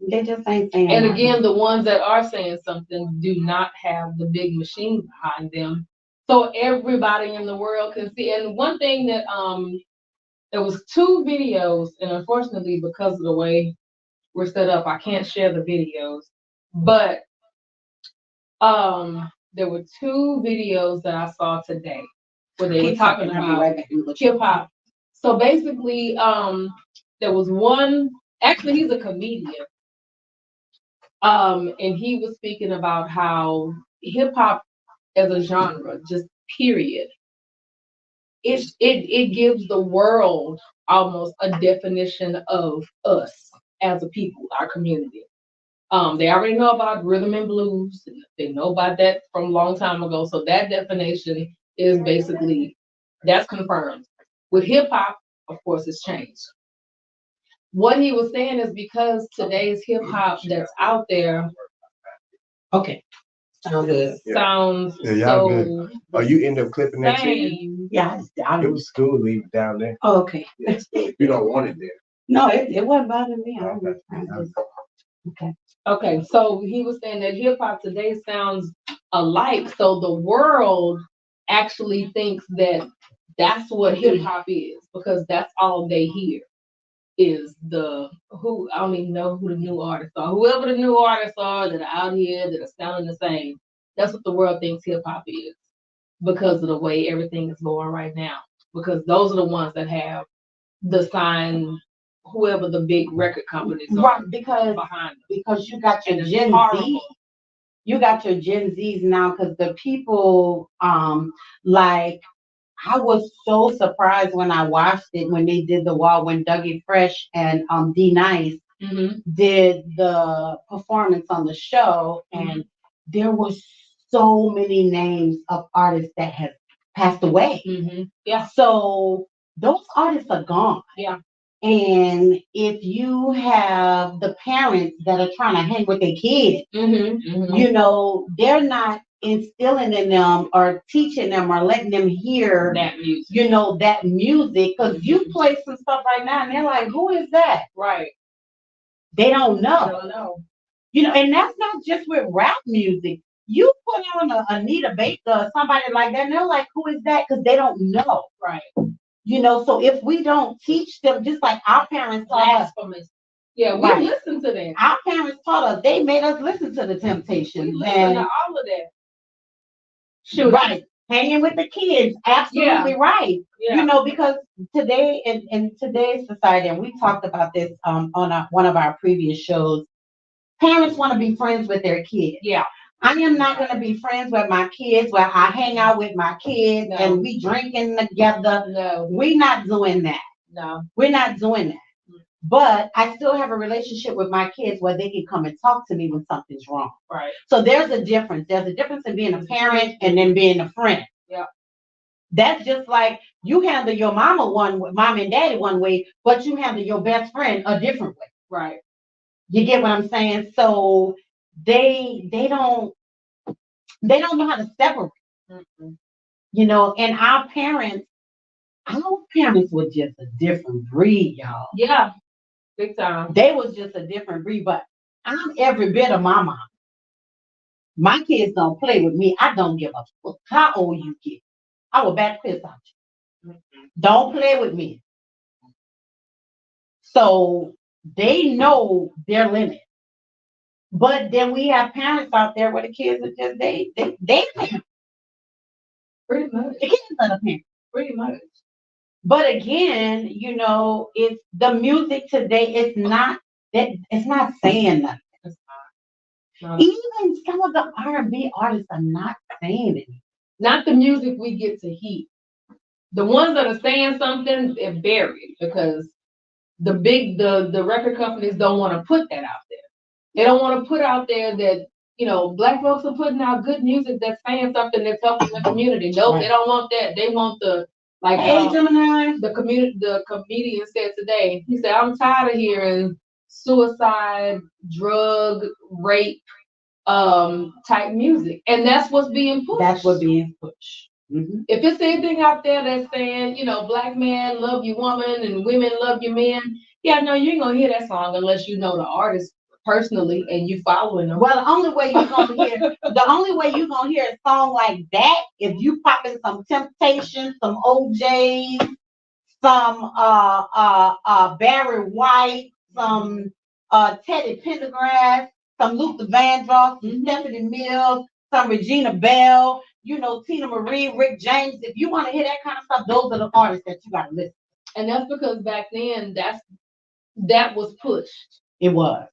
They just ain't saying And nothing. again, the ones that are saying something do not have the big machine behind them. So everybody in the world can see. And one thing that there was 2 videos, and unfortunately, because of the way we're set up, I can't share the videos. But there were 2 videos that I saw today where they were talking about hip hop. So basically, there was one. Actually, he's a comedian. And he was speaking about how hip hop as a genre, just period, it gives the world almost a definition of us as a people, our community. They already know about rhythm and blues. They know about that from a long time ago. So that definition is basically, that's confirmed. With hip hop, of course, it's changed. What he was saying is because today's hip hop that's out there. Okay. Sounds good. Sounds Yeah, y'all so good. Oh, you end up clipping that too? same. Yeah, It was cool, leave it down there. oh, okay. Yeah, you don't want it there. No, it wasn't bothering me. Okay. Okay, so he was saying that hip hop today sounds alike. So the world actually thinks that that's what hip hop is because that's all they hear is I don't even know who the new artists are. Whoever the new artists are that are out here that are sounding the same, that's what the world thinks hip hop is because of the way everything is going right now. Because those are the ones that have the sign, whoever the big record companies are Right, because behind them. because you got your And it's Gen Z. horrible. You got your Gen Zs now because the people like I was so surprised when I watched it when they did the wall when Dougie Fresh and D Nice did the performance on the show, and there was so many names of artists that have passed away. Yeah. So those artists are gone. Yeah. And if you have the parents that are trying to hang with their kids, you know, they're not instilling in them or teaching them or letting them hear that music. You know, that music. Because you play some stuff right now and they're like, who is that? Right. They don't know. I don't know. You know, and that's not just with rap music. You put on a Anita Baker or somebody like that, and they're like, who is that? Because they don't know. Right. You know, so if we don't teach them, just like our parents taught us. Blasphemous. Yeah, we Right. listen to that. Our parents taught us. They made us listen to the We Temptations. listen And to all of that. Shoot. right. Hanging with the kids. Absolutely right. Yeah. You know, because today in today's society, and we talked about this on one of our previous shows, parents want to be friends with their kids. Yeah. I am not going to be friends with my kids where I hang out with my kids No. and we drinking together. No. We're not doing that. No. We're not doing that. But I still have a relationship with my kids where they can come and talk to me when something's wrong. Right. So there's a difference. There's a difference in being a parent and then being a friend. Yeah. That's just like you handle your mom and daddy one way, but you handle your best friend a different way. Right. You get what I'm saying? So they don't They don't know how to separate, you know, and our parents were just a different breed, y'all. Yeah, big time. They was just a different breed, but I'm every bit of my mom. My kids don't play with me. I don't give a fuck how old you get. I will back piss out you. Don't play with me. So they know their limit. But then we have parents out there where the kids are just they parent. Pretty much. The kids are the parents. Pretty much. But again, you know, it's the music today. It's not saying nothing. No. Even some of the R&B artists are not saying anything. Not the music we get to hear. The ones that are saying something, they're buried because the record companies don't want to put that out there. They don't want to put out there that, you know, Black folks are putting out good music that's saying something that's helping the community. Nope, Right. They don't want that. They want Hey, Gemini. the comedian said today, he said, I'm tired of hearing suicide, drug, rape, type music. And that's what's being pushed. That's what's being pushed. Mm-hmm. If it's anything out there that's saying, you know, Black man love your woman and women love your men, yeah, no, you ain't gonna hear that song unless you know the artist personally and you following them. Well, the only way you're gonna hear a song like that if you pop in some Temptation, some OJs, some Barry White, some Teddy Pendergrass, some Luther Vandross, some Stephanie Mills, some Regina Bell, you know, Tina Marie, Rick James. If you want to hear that kind of stuff, those are the artists that you gotta listen. And that's because back then that was pushed. It was.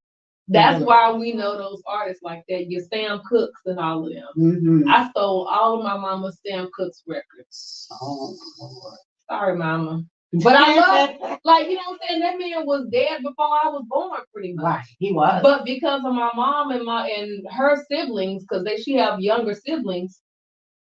That's why we know those artists like that. Your Sam Cooks and all of them. Mm-hmm. I stole all of my mama's Sam Cooks records. Oh, Lord. Sorry, mama. But I love, like, you know what I'm saying? That man was dead before I was born, pretty much. Right, he was. But because of my mom and her siblings, because she have younger siblings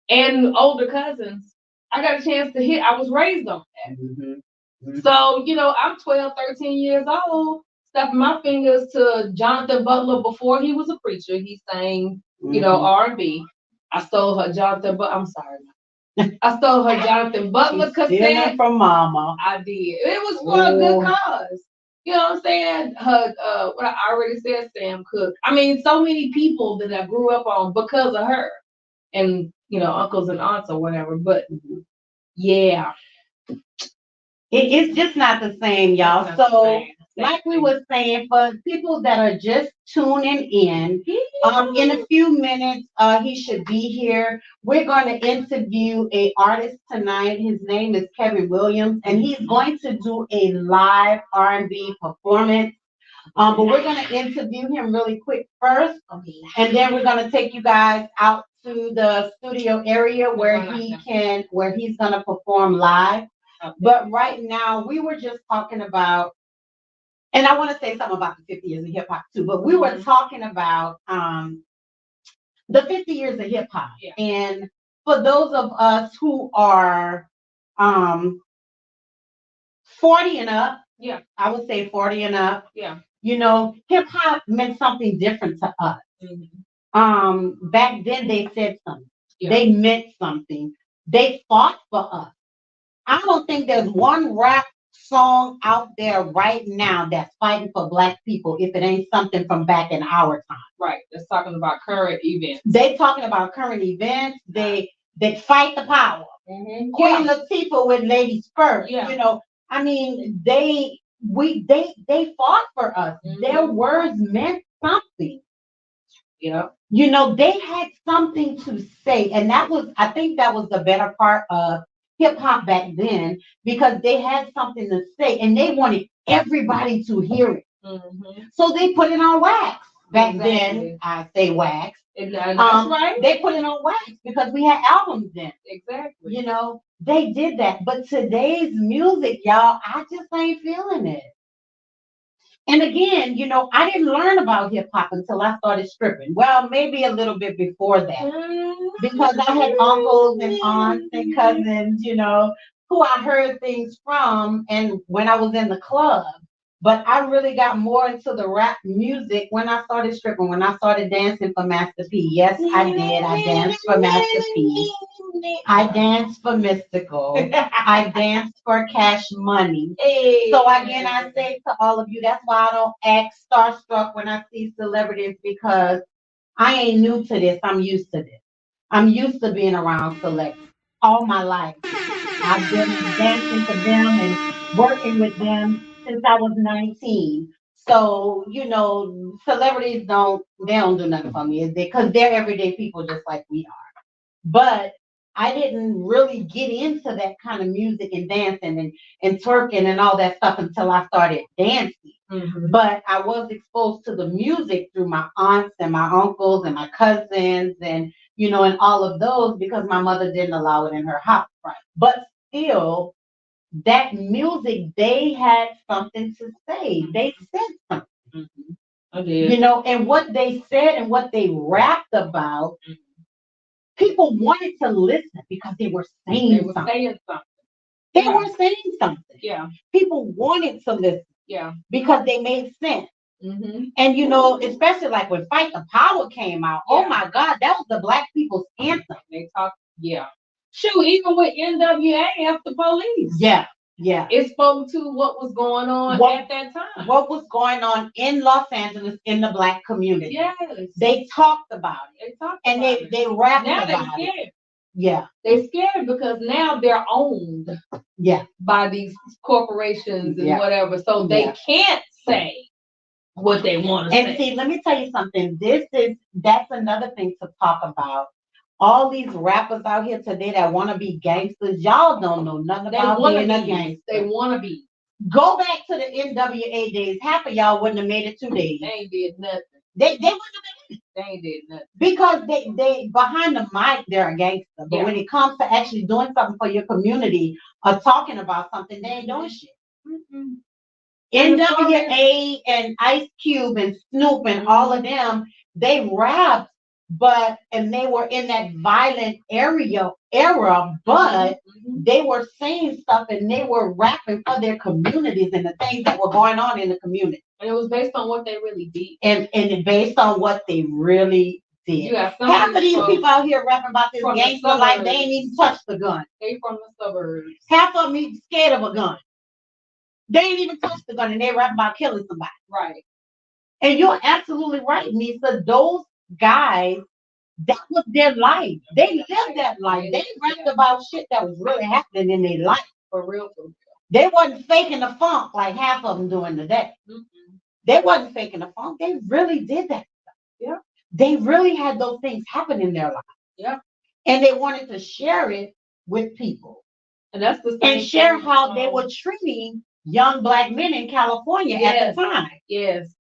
and older cousins, I got a chance to hit. I was raised on that. Mm-hmm. Mm-hmm. So, you know, I'm 12, 13 years old, stuffing my fingers to Jonathan Butler before he was a preacher. He sang, you know, R&B. I stole her Jonathan Butler. I'm sorry. I stole her Jonathan Butler cassette from mama. I did. It was for a good cause. You know what I'm saying? Her, what I already said, Sam Cooke. I mean, so many people that I grew up on because of her, and you know, uncles and aunts or whatever. But yeah, It's just not the same, y'all. So, like we were saying, for people that are just tuning in a few minutes, he should be here. We're going to interview an artist tonight. His name is Kevin Williams, and he's going to do a live R&B performance. But we're going to interview him really quick first, and then we're going to take you guys out to the studio area where he's going to perform live. Okay. But right now, we were just talking about, and I want to say something about the 50 years of hip hop too, but we were talking about the 50 years of hip hop. Yeah. And for those of us who are 40 and up, yeah, I would say 40 and up, yeah, you know, hip hop meant something different to us. Mm-hmm. Back then they said something. Yeah. They meant something. They fought for us. I don't think there's one rap song out there right now that's fighting for Black people if it ain't something from back in our time. Right. That's talking about current events. They talking about current events. They fight the power. Mm-hmm. Queen Latifah with Ladies First. Yeah. You know, I mean, they fought for us. Mm-hmm. Their words meant something. Yeah. You know, they had something to say. And I think that was the better part of hip hop back then, because they had something to say and they wanted everybody to hear it. Mm-hmm. So they put it on wax back then. I say wax. That's right. They put it on wax because we had albums then. Exactly. You know, they did that. But today's music, y'all, I just ain't feeling it. And again, you know, I didn't learn about hip hop until I started stripping. Well, maybe a little bit before that, because I had uncles and aunts and cousins, you know, who I heard things from. And when I was in the club, But I really got more into the rap music when I started stripping, when I started dancing for Master P. Yes, I did. I danced for Master P. I danced for Mystical. I danced for Cash Money. So again, I say to all of you, that's why I don't act starstruck when I see celebrities, because I ain't new to this. I'm used to this. I'm used to being around celebs all my life. I've been dancing for them and working with them since I was 19. So, celebrities they don't do nothing for me, because they're everyday people just like we are. But I didn't really get into that kind of music and dancing and twerking and all that stuff until I started dancing. But I was exposed to the music through my aunts and my uncles and my cousins and all of those, because my mother didn't allow it in her house. Right. But still, that music, they had something to say. They said something. I did. And what they said and what they rapped about, people wanted to listen because they were saying something. They were saying something. Yeah. People wanted to listen. Yeah. Because they made sense. And especially like when Fight the Power came out, oh my God, that was the Black people's anthem. They talked, Shoot, even with NWA after Police. Yeah. It spoke to what was going on at that time. What was going on in Los Angeles in the Black community. Yes. They talked about it. They rapped now about they're scared. it. Yeah. They're scared because now they're owned by these corporations and whatever. So they can't say what they want to say. And see, let me tell you something. That's another thing to talk about. All these rappers out here today that want to be gangsters, y'all don't know nothing about being a gangster. They want to be. Go back to the NWA days. Half of y'all wouldn't have made it 2 days. They ain't did nothing. They wouldn't have made it. They ain't did nothing. Because they behind the mic, they're a gangster. But when it comes to actually doing something for your community or talking about something, they ain't doing shit. NWA and Ice Cube and Snoop and all of them, they rapped, and they were in that violent era, but they were saying stuff and they were rapping for their communities and the things that were going on in the community. And it was based on what they really did. And based on what they really did. Half of these people out here rapping about this gangster like they ain't even touched the gun. They from the suburbs. Half of them even scared of a gun. They ain't even touched the gun and they rap about killing somebody. Right. And you're absolutely right, Nisa. Those guys, that was their life. They lived that life. They rapped about shit that was really happening in their life. For real. They wasn't faking the funk like half of them doing today. They wasn't faking the funk. They really did that stuff. Yeah. They really had those things happen in their life. Yeah. And they wanted to share it with people. And that's the same and share how they were treating young Black men in California at the time. Yes.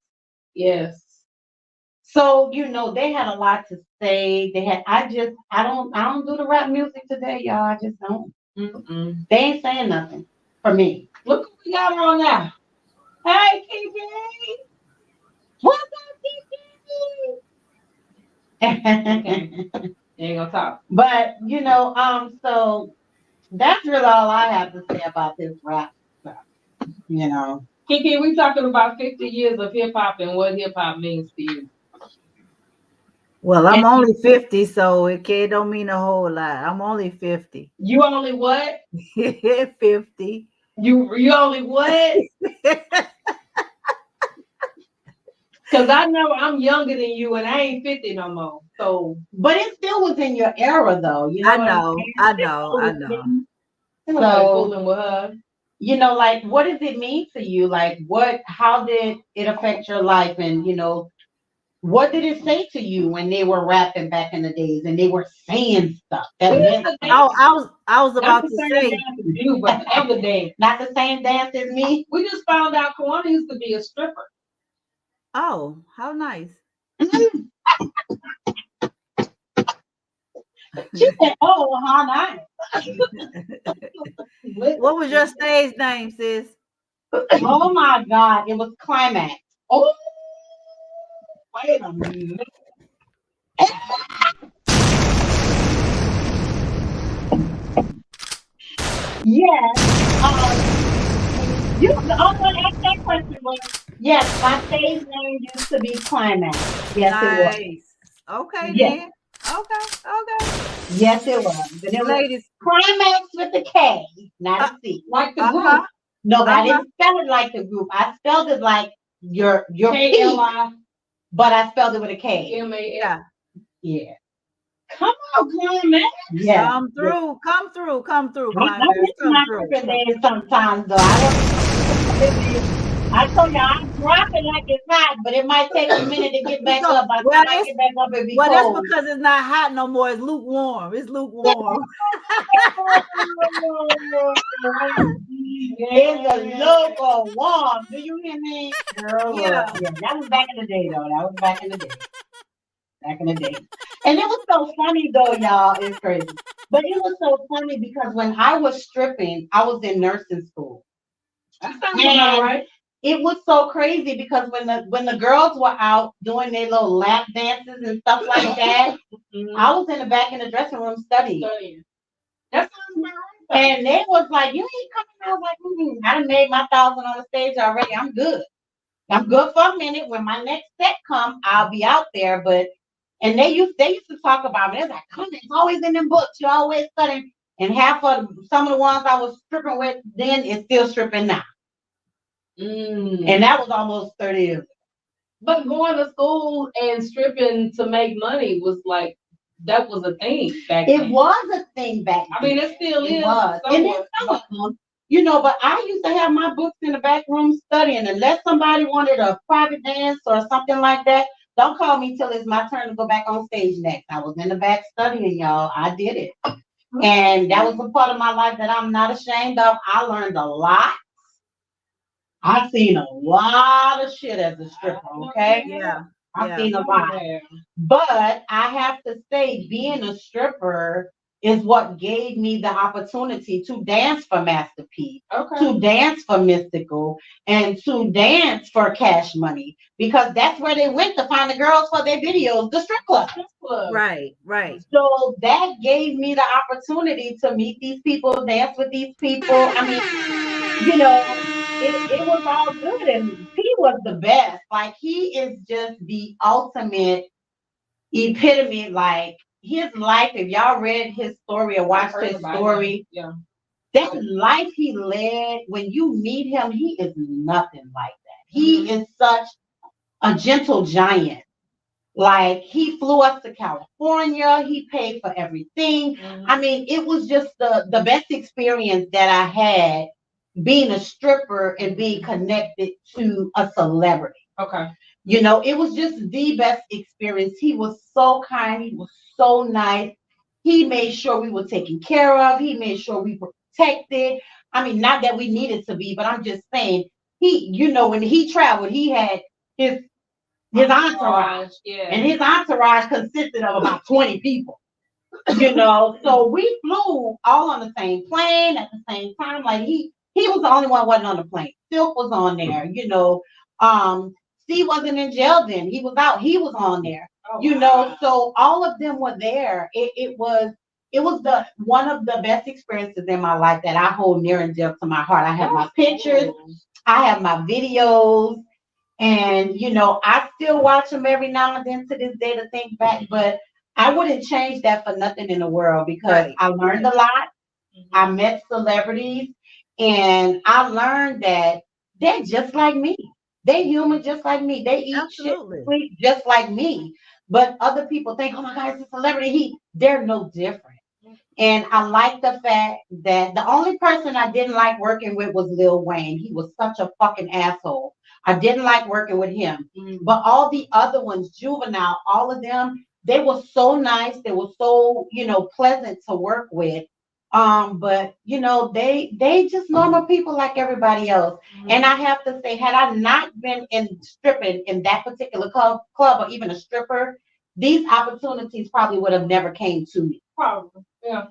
So, they had a lot to say. I don't do the rap music today, y'all. I just don't. They ain't saying nothing for me. Look what we got on now. Hey, Kiki. What's up, Kiki? You ain't gonna talk. But, so that's really all I have to say about this rap stuff. Kiki, we talking about 50 years of hip hop and what hip hop means to you. Well, I'm only 50, so it don't mean a whole lot. I'm only 50. You only what? 50. You only what? Because I know I'm younger than you and I ain't 50 no more. So, but it still was in your era, though. I know. So, fooling with her. Like, what does it mean to you? Like, how did it affect your life? And, what did it say to you when they were rapping back in the days and they were saying stuff? I was about to say, you, but the other day, not the same dance as me. We just found out Kawana used to be a stripper. Oh, how nice. She said, "Oh, how nice." What was your stage name, sis? Oh my God, it was Climax. Oh. Wait a minute. Yes. You was the only one asked that question was, yes, my stage name used to be Climax. Yes, it was. Nice. Okay Yes, then. Okay. yes, it was. But it was Ladies. Climax with a K, not a C. Like the Uh-huh. group. No, but I Uh-huh. didn't spell it like the group. I spelled it like your P, KLI. but I spelled it with a K. MAS. Yeah. Yeah. Come on, Climax. Yeah. Come through, I Climax. miss Come my through. tripping days sometimes though. I told you I'm dropping like it's hot, but it might take a minute to get back up. By the Well, time I get back up, it be Well, that's cold. because it's not hot no more. It's lukewarm. It's lukewarm. It's a local warm. Do you hear me? Girl, Yeah. that was back in the day though. That was back in the day. Back in the day. And it was so funny though, y'all. It's crazy. But it was so funny because when I was stripping, I was in nursing school. That sounds about right. It was so crazy because when the girls were out doing their little lap dances and stuff like that, I was in the back in the dressing room studying. That sounds about right. And they was like, "You ain't coming." I was like, I done made my 1,000 on the stage already. I'm good. I'm good for a minute. When my next set comes, I'll be out there. But and they used to talk about me. They're like, "Come, it's always in them books. You're always studying." And some of the ones I was stripping with then is still stripping now. And that was almost 30 years. But going to school and stripping to make money was like, that was a thing back then. It was a thing back then. I mean, it still is. Was. And then some of them, but I used to have my books in the back room studying. Unless somebody wanted a private dance or something like that, don't call me till it's my turn to go back on stage next. I was in the back studying, y'all. I did it. And that was a part of my life that I'm not ashamed of. I learned a lot. I've seen a lot of shit as a stripper, okay? Yeah. I've seen a lot. But I have to say, being a stripper is what gave me the opportunity to dance for Master P, to dance for Mystical, and to dance for Cash Money, because that's where they went to find the girls for their videos, the strip club. Right. So that gave me the opportunity to meet these people, dance with these people. I mean, it was all good, and P was the best. Like, he is just the ultimate epitome. Like, his life, if y'all read his story or watched his story, that life he led, when you meet him, he is nothing like that. He is such a gentle giant. Like, he flew us to California. He paid for everything. I mean, it was just the best experience that I had being a stripper and being connected to a celebrity. It was just the best experience. He was so kind. He was so nice. He made sure we were taken care of. He made sure we were protected. I mean, not that we needed to be, but I'm just saying, when he traveled, he had his entourage. And his entourage consisted of about 20 people. So we flew all on the same plane at the same time. Like, he was the only one who wasn't on the plane. Silk was on there, Steve wasn't in jail then. He was out. He was on there. So all of them were there. It was one of the best experiences in my life that I hold near and dear to my heart. I have my pictures, I have my videos, and I still watch them every now and then to this day to think back. But I wouldn't change that for nothing in the world, because I learned a lot. I met celebrities, and I learned that they're just like me. They're human just like me. They eat shit, sleep just like me. But other people think, "Oh my God, it's a celebrity." They're no different. And I like the fact that the only person I didn't like working with was Lil Wayne. He was such a fucking asshole. I didn't like working with him. But all the other ones, Juvenile, all of them, they were so nice. They were so, pleasant to work with. But they just normal people like everybody else. And I have to say, had I not been in stripping in that particular club or even a stripper, these opportunities probably would have never came to me. Probably, yeah.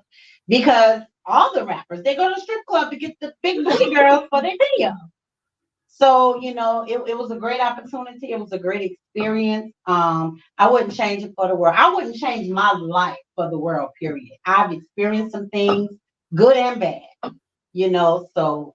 Because all the rappers, they go to strip club to get the big booty girls for their video. So, it was a great opportunity. It was a great experience. I wouldn't change it for the world. I wouldn't change my life for the world, period. I've experienced some things, good and bad, so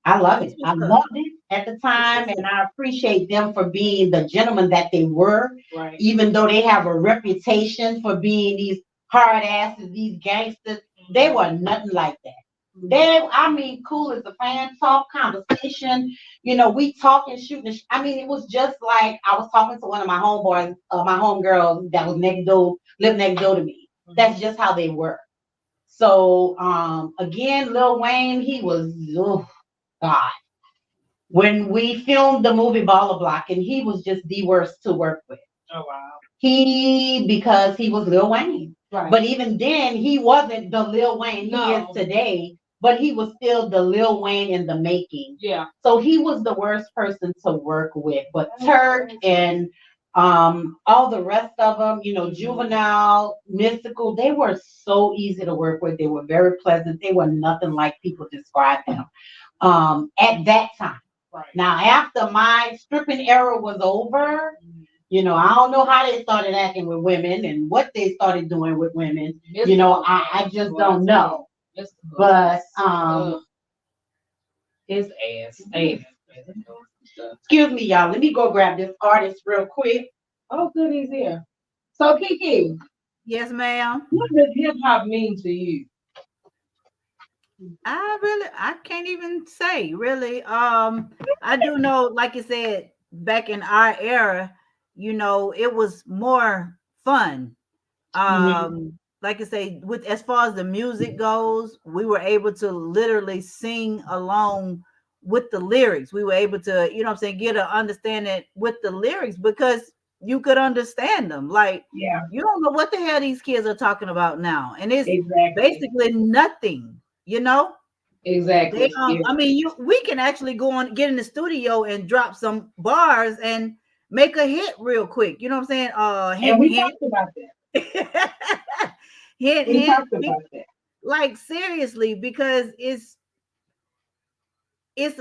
I love That's it. I what's up. loved it at the That's time, what's and up. I appreciate them for being the gentlemen that they were, Right. even though they have a reputation for being these hard asses, these gangsters. They were nothing like that. They, I mean, cool as a fan, talk, conversation. You know, we talking, shooting. I mean, it was just like I was talking to one of my homeboys, my homegirls that was next door, lived next door to me. That's just how they were. So, again, Lil Wayne, he was, oh God. When we filmed the movie Baller Block, and he was just the worst to work with. Oh wow. Because he was Lil Wayne. Right. But even then, he wasn't the Lil Wayne he is No. today, but he was still the Lil Wayne in the making. Yeah. So he was the worst person to work with. But Turk and all the rest of them, you know, Juvenile, Mystical, they were so easy to work with. They were very pleasant. They were nothing like people describe them at that time. Right. Now, after my stripping era was over, you know, I don't know how they started acting with women and what they started doing with women. You know, I just don't know. But his ass. excuse me, y'all. Let me go grab this artist real quick. Oh, good, he's here. So Kiki, Yes, ma'am. what does hip hop mean to you? I can't even say really. I do know, like you said, back in our era, you know, it was more fun. Like I say, with as far as the music goes, we were able to literally sing along with the lyrics. We were able to, you know what I'm saying, get an understanding with the lyrics because you could understand them. Like, Yeah, you don't know what the hell these kids are talking about now. And it's exactly. basically nothing, you know? Exactly. I mean, we can actually go on, get in the studio and drop some bars and make a hit real quick. You know what I'm saying? And we Hint, talked about that. hint, We hint, talked about that. like seriously, because it's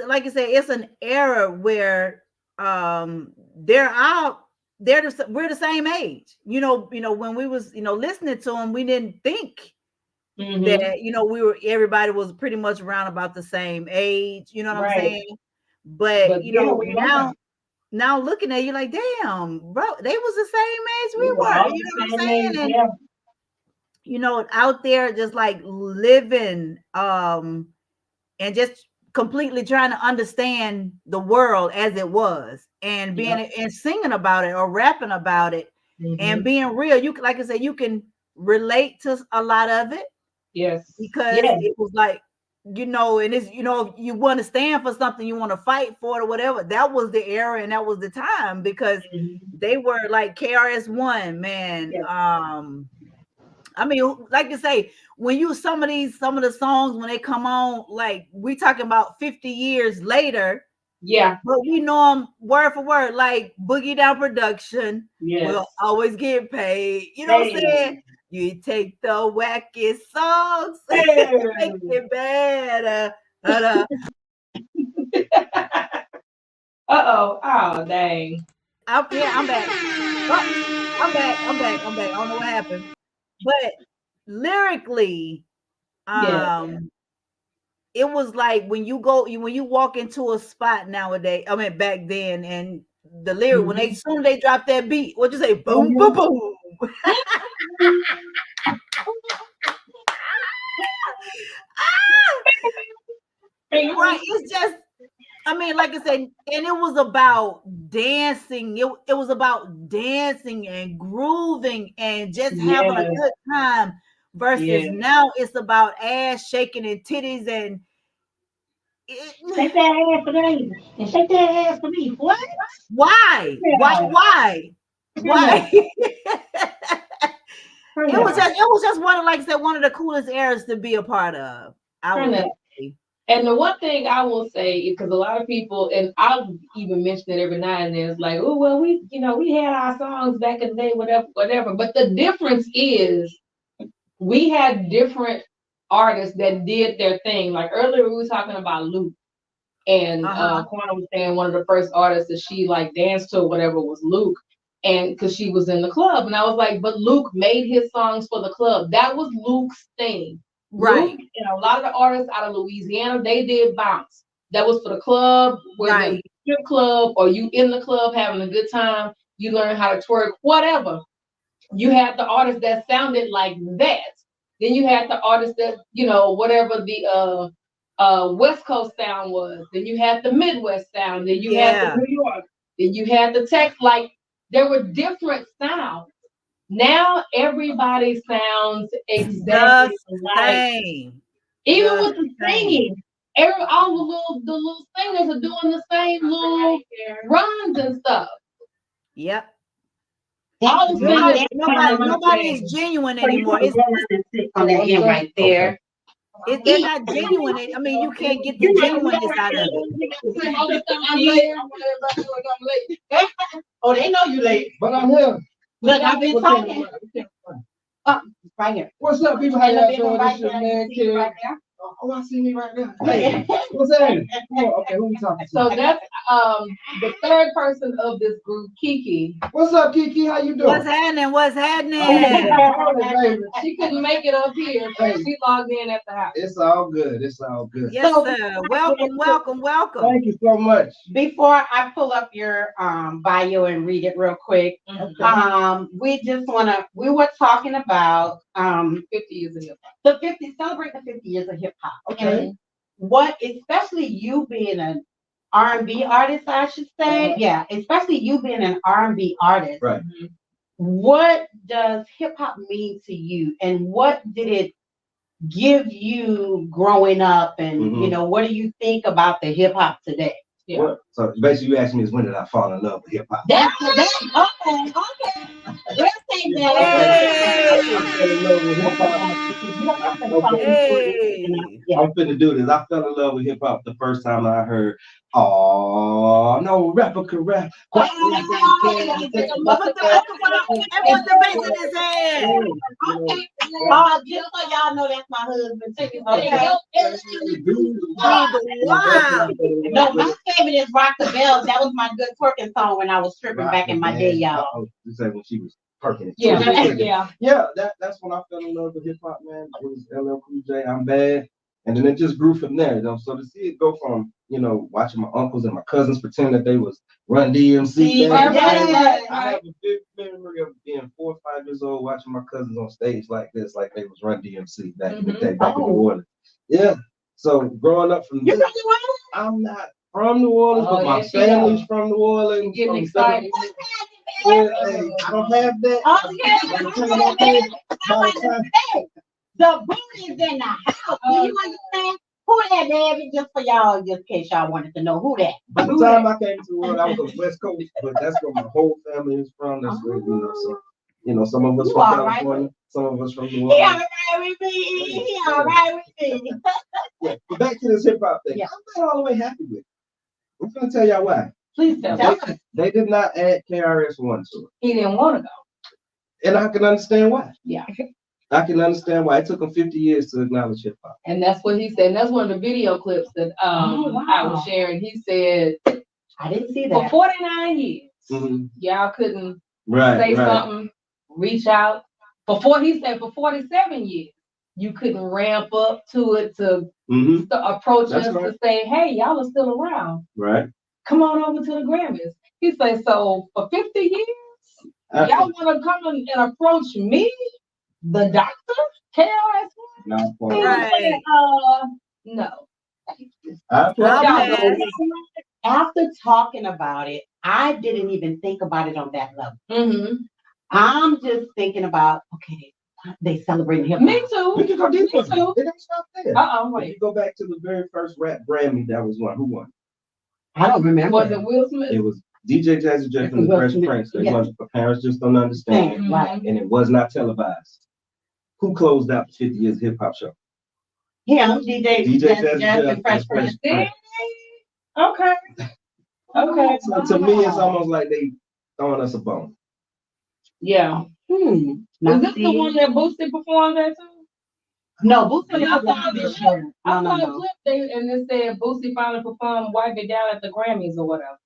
like I said, it's an era where they're out, we're the same age. You know, when we was, you know, listening to them, we didn't think that, you know, everybody was pretty much around about the same age, you know what I'm Right. saying? But you yeah, know, we are. now looking at you like, damn, bro, they was the same age We we were were, all you know what the I'm same saying? age, And yeah. you know, out there just like living and just completely trying to understand the world as it was and being and singing about it or rapping about it and being real. You can, like I said, you can relate to a lot of it. Yes. Because Yeah. it was like, you know, and it's, you know, you want to stand for something, you want to fight for it or whatever. That was the era and that was the time because they were like KRS-One, man. Yeah. I mean, like you say, when you some of the songs when they come on, like we talking about 50 years later, Yeah. but we know them word for word, like Boogie Down Production. Yes. We'll always get paid. You know what I'm saying? You take the wackest songs, make it better. Uh-oh. Oh, dang. I'm back. Oh, I'm back. I don't know what happened. But lyrically, it was like when you walk into a spot nowadays, I mean back then, and the lyric when they soon they drop that beat, what you say? Boom, boom, boom. Right. It's just, I mean, like I said, and it was about dancing. It was about dancing and grooving and just having a good time. Versus now it's about ass shaking and titties and Shake that ass for me. And shake that ass for me. What? why? Yeah. Why? It was just one of, like I said, one of the coolest eras to be a part of. And the one thing I will say, because a lot of people, and I'll even mention it every now and then, it's like, oh, well, we had our songs back in the day, whatever. But the difference is we had different artists that did their thing. Like earlier we were talking about Luke. And Quanah was saying one of the first artists that she like danced to or whatever was Luke. And because she was in the club. And I was like, but Luke made his songs for the club. That was Luke's thing. Right. Luke and a lot of the artists out of Louisiana, they did bounce. that was for the club, whether Right. it's a strip club or you in the club having a good time, you learn how to twerk, whatever. You had the artists that sounded like that. Then you had the artists that, you know, whatever the West Coast sound was. Then you had the Midwest sound. Then you had Yeah. the New York. Then you had the Texas. Like there were different sounds. Now everybody sounds exactly The like, same. even The with the same. singing. All the little singers are doing the same little runs and stuff. Yep. All the singers Nobody is genuine anymore. It's On that end right there. they're not genuine. I mean, you can't get the genuineness out of it. I'm late. I want everybody to know I'm late. Oh, they know you late. But I'm here. Look, I've been talking. Right here. What's up, people? How y'all doing? This is Man Kid. Right there. Oh, I see me right now. Hey, what's that? Oh, okay, who we talking to? So that's the third person of this group, Kiki. What's up, Kiki? How you doing? What's happening? What's happening? Baby. She couldn't make it up here, so she logged in at the house. It's all good. It's all good. Yes, sir. Welcome, welcome, welcome. Thank you so much. Before I pull up your bio and read it real quick, we were talking about 50 years ago. celebrate the 50 years of hip hop. Okay. What, especially you being an R&B artist, I should say. Yeah, especially you being an R&B artist. Right. What does hip hop mean to you, and what did it give you growing up? And you know, what do you think about the hip hop today? Yeah. What? So basically, you asking me is when did I fall in love with hip hop? That's okay. Let's take that. I fell in love with hip hop. Hey. I'm finna do this. I fell in love with hip hop the first time I heard, "Oh, no rapper can rap." Put the bass in his hand. Okay. Just so y'all know, that's my husband too. Wow. No, my favorite is Rock the Bells. That was my good twerking song when I was stripping back in my day, y'all. You say when she was perking it. Yeah. Yeah, that's when I fell in love with hip hop, man. It was LL Cool J, I'm Bad. And then it just grew from there, though. So to see it go from, you know, watching my uncles and my cousins pretend that they was Run DMC. I have a big memory of being 4 or 5 years old watching my cousins on stage like this, like they was Run DMC back in the day, back in New Orleans. Yeah. So growing up from there, I'm not from New Orleans, but my family's from New Orleans. Getting excited. Yeah, hey, I don't have that. The booty is in the house. Do you understand? Who that, baby? Just for y'all, just in case y'all wanted to know who that. By the time I came to the world, I was on West Coast, but that's where my whole family is from. That's where, you know, some of us from California, some of us from New Orleans. He all right with me. He all right with me. Yeah, but back to this hip hop thing. Yeah. I'm not all the way happy with it. I'm gonna tell y'all why. Please tell me. They did not add KRS-One to it. He didn't want to go. And I can understand why. Yeah. I can understand why. It took him 50 years to acknowledge hip hop. And that's what he said. And that's one of the video clips that I was sharing. He said, I didn't see for that. 49 years, y'all couldn't say something, reach out. He said for 47 years, you couldn't ramp up to it to approach us to say, hey, y'all are still around. Right. Come on over to the Grammys. He said, so for 50 years, y'all want to come and approach me, the doctor, KRS-One? Right. No. After talking about it, I didn't even think about it on that level. Mm-hmm. I'm just thinking about, okay, they celebrating hip hop. Me too. We can go deeper. Me too. It don't stop there. Wait. If you go back to the very first rap Grammy, that was one. Who won? I don't remember. Was it Will Smith? It was DJ Jazzy Jeff and the Fresh Prince. They wasn't, the parents just don't understand. Right. And it was not televised. Who closed out the 50 years hip hop show? Him, DJ Jazzy Jeff Jeff and Fresh Prince. Okay. Okay. So to me, it's almost like they throwing us a bone. Yeah. Now, Is this the one that Boosie performed at too? No, Boosie performed this year. I saw a clip and it said Boosie finally performed Wipe It Down at the Grammys or whatever.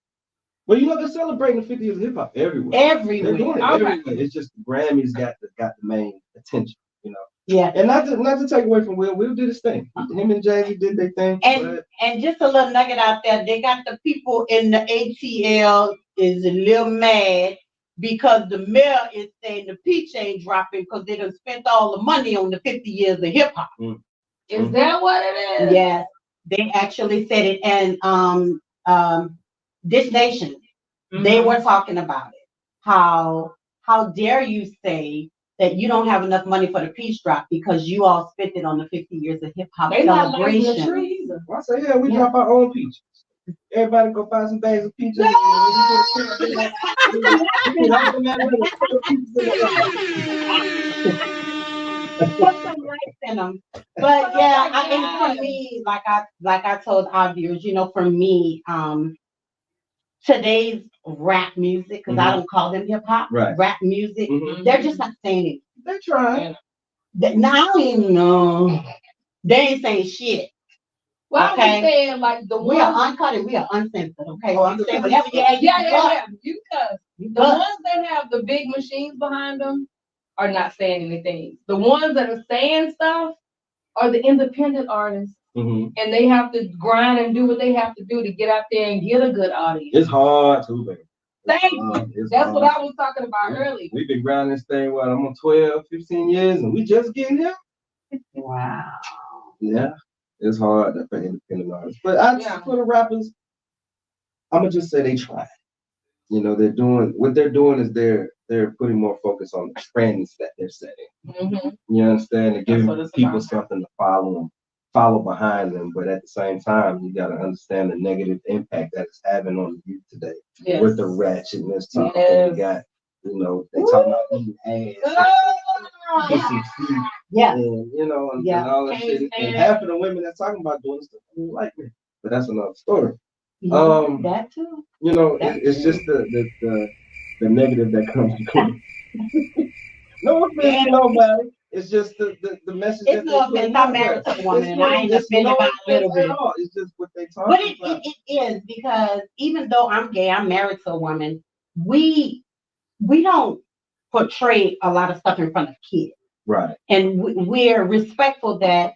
Well, you know, they're celebrating the 50 years of hip hop everywhere. Everywhere. They're doing it everywhere. It's just the Grammys got the main attention, you know. Yeah. And not to take away from Will. Will did his thing. Him and Jay did their thing. And just a little nugget out there, they got the people in the ATL is a little mad because the mayor is saying the peach ain't dropping because they done spent all the money on the 50 years of hip hop. Is that what it is? Yes, they actually said it, and This Nation, they were talking about it. How dare you say that you don't have enough money for the peach drop because you all spent it on the 50 years of hip hop They not lighting the celebration. tree either. I say, yeah, we drop our own peaches. Everybody go buy some bags of peaches. Put some lights in them. But yeah, and for me, like I told our viewers, for me, today's rap music, because I don't call them hip hop, rap music, they're just not saying it. They're trying. Now I don't even know. They ain't saying shit. Well, Okay. I'm saying like the We ones. are uncut and we are uncensored. Okay. Oh, You say whatever you have, Yeah. You cuss. you The cuss. ones that have the big machines behind them are not saying anything. The ones that are saying stuff are the independent artists, and they have to grind and do what they have to do to get out there and get a good audience. It's hard too, baby. Thank you. That's what I was talking about earlier. We've been grinding this thing, I'm on 12, 15 years, and we just getting here. Wow. Yeah, it's hard for independent artists. But for the rappers, I'm going to just say they try. They're doing, what they're doing is they're putting more focus on the trends that they're setting. You understand? They're giving people something to follow behind them, but at the same time, you got to understand the negative impact that it's having on the youth today with the ratchetness talk that we got. They talking about eating ass, kissing feet, and all that shit. And half of the women that's talking about doing stuff don't like me, but that's another story. That too. It's just the negative that comes from it. No offense to nobody. It's just the message. It's no offense. I'm married to a woman, and I ain't offended by a little bit. It's just what they talk But about. it is, because even though I'm gay, I'm married to a woman. We don't portray a lot of stuff in front of kids, Right? And we're respectful that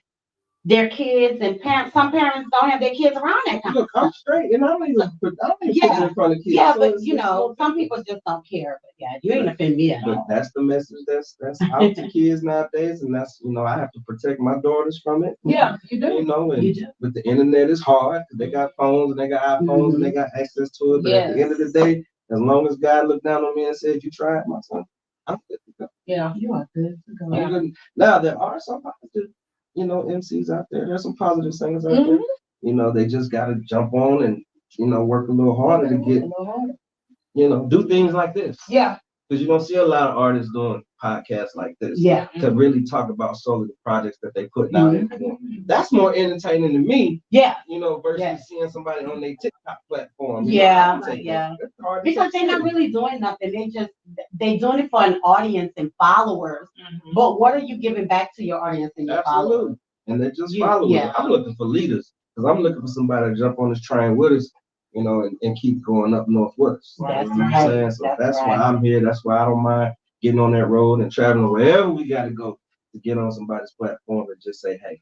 their kids and some parents don't have their kids around that time. Look, I'm straight, and I don't even put it in front of kids. Yeah, so but some people just don't care. But yeah, you ain't offend me at But all. that's the message that's out to kids nowadays, and that's I have to protect my daughters from it. Yeah, you do. And with the internet is hard. They got phones and they got iPhones and they got access to it. But at the end of the day, as long as God looked down on me and said, "You tried, my son," I'm good to go. Yeah, You are good to go. I'm good. Now there are some positive, MCs out there. There's some positive singers out there. They just got to jump on and work a little harder to get do things like this. Yeah. Because you don't see a lot of artists doing podcasts like this. Yeah. To really talk about solely the projects that they put out there. That's more entertaining to me. Yeah. Versus seeing somebody on their TikTok platform. Yeah. That's hard Because they're not really doing nothing. They're doing it for an audience and followers. But what are you giving back to your audience and your followers? And they're just followers. Yeah. I'm looking for leaders, because I'm looking for somebody to jump on this train with us, and keep going up north with us. That's you know what I'm saying? So that's why I'm here. That's why I don't mind getting on that road and traveling wherever we got to go to get on somebody's platform and just say, hey.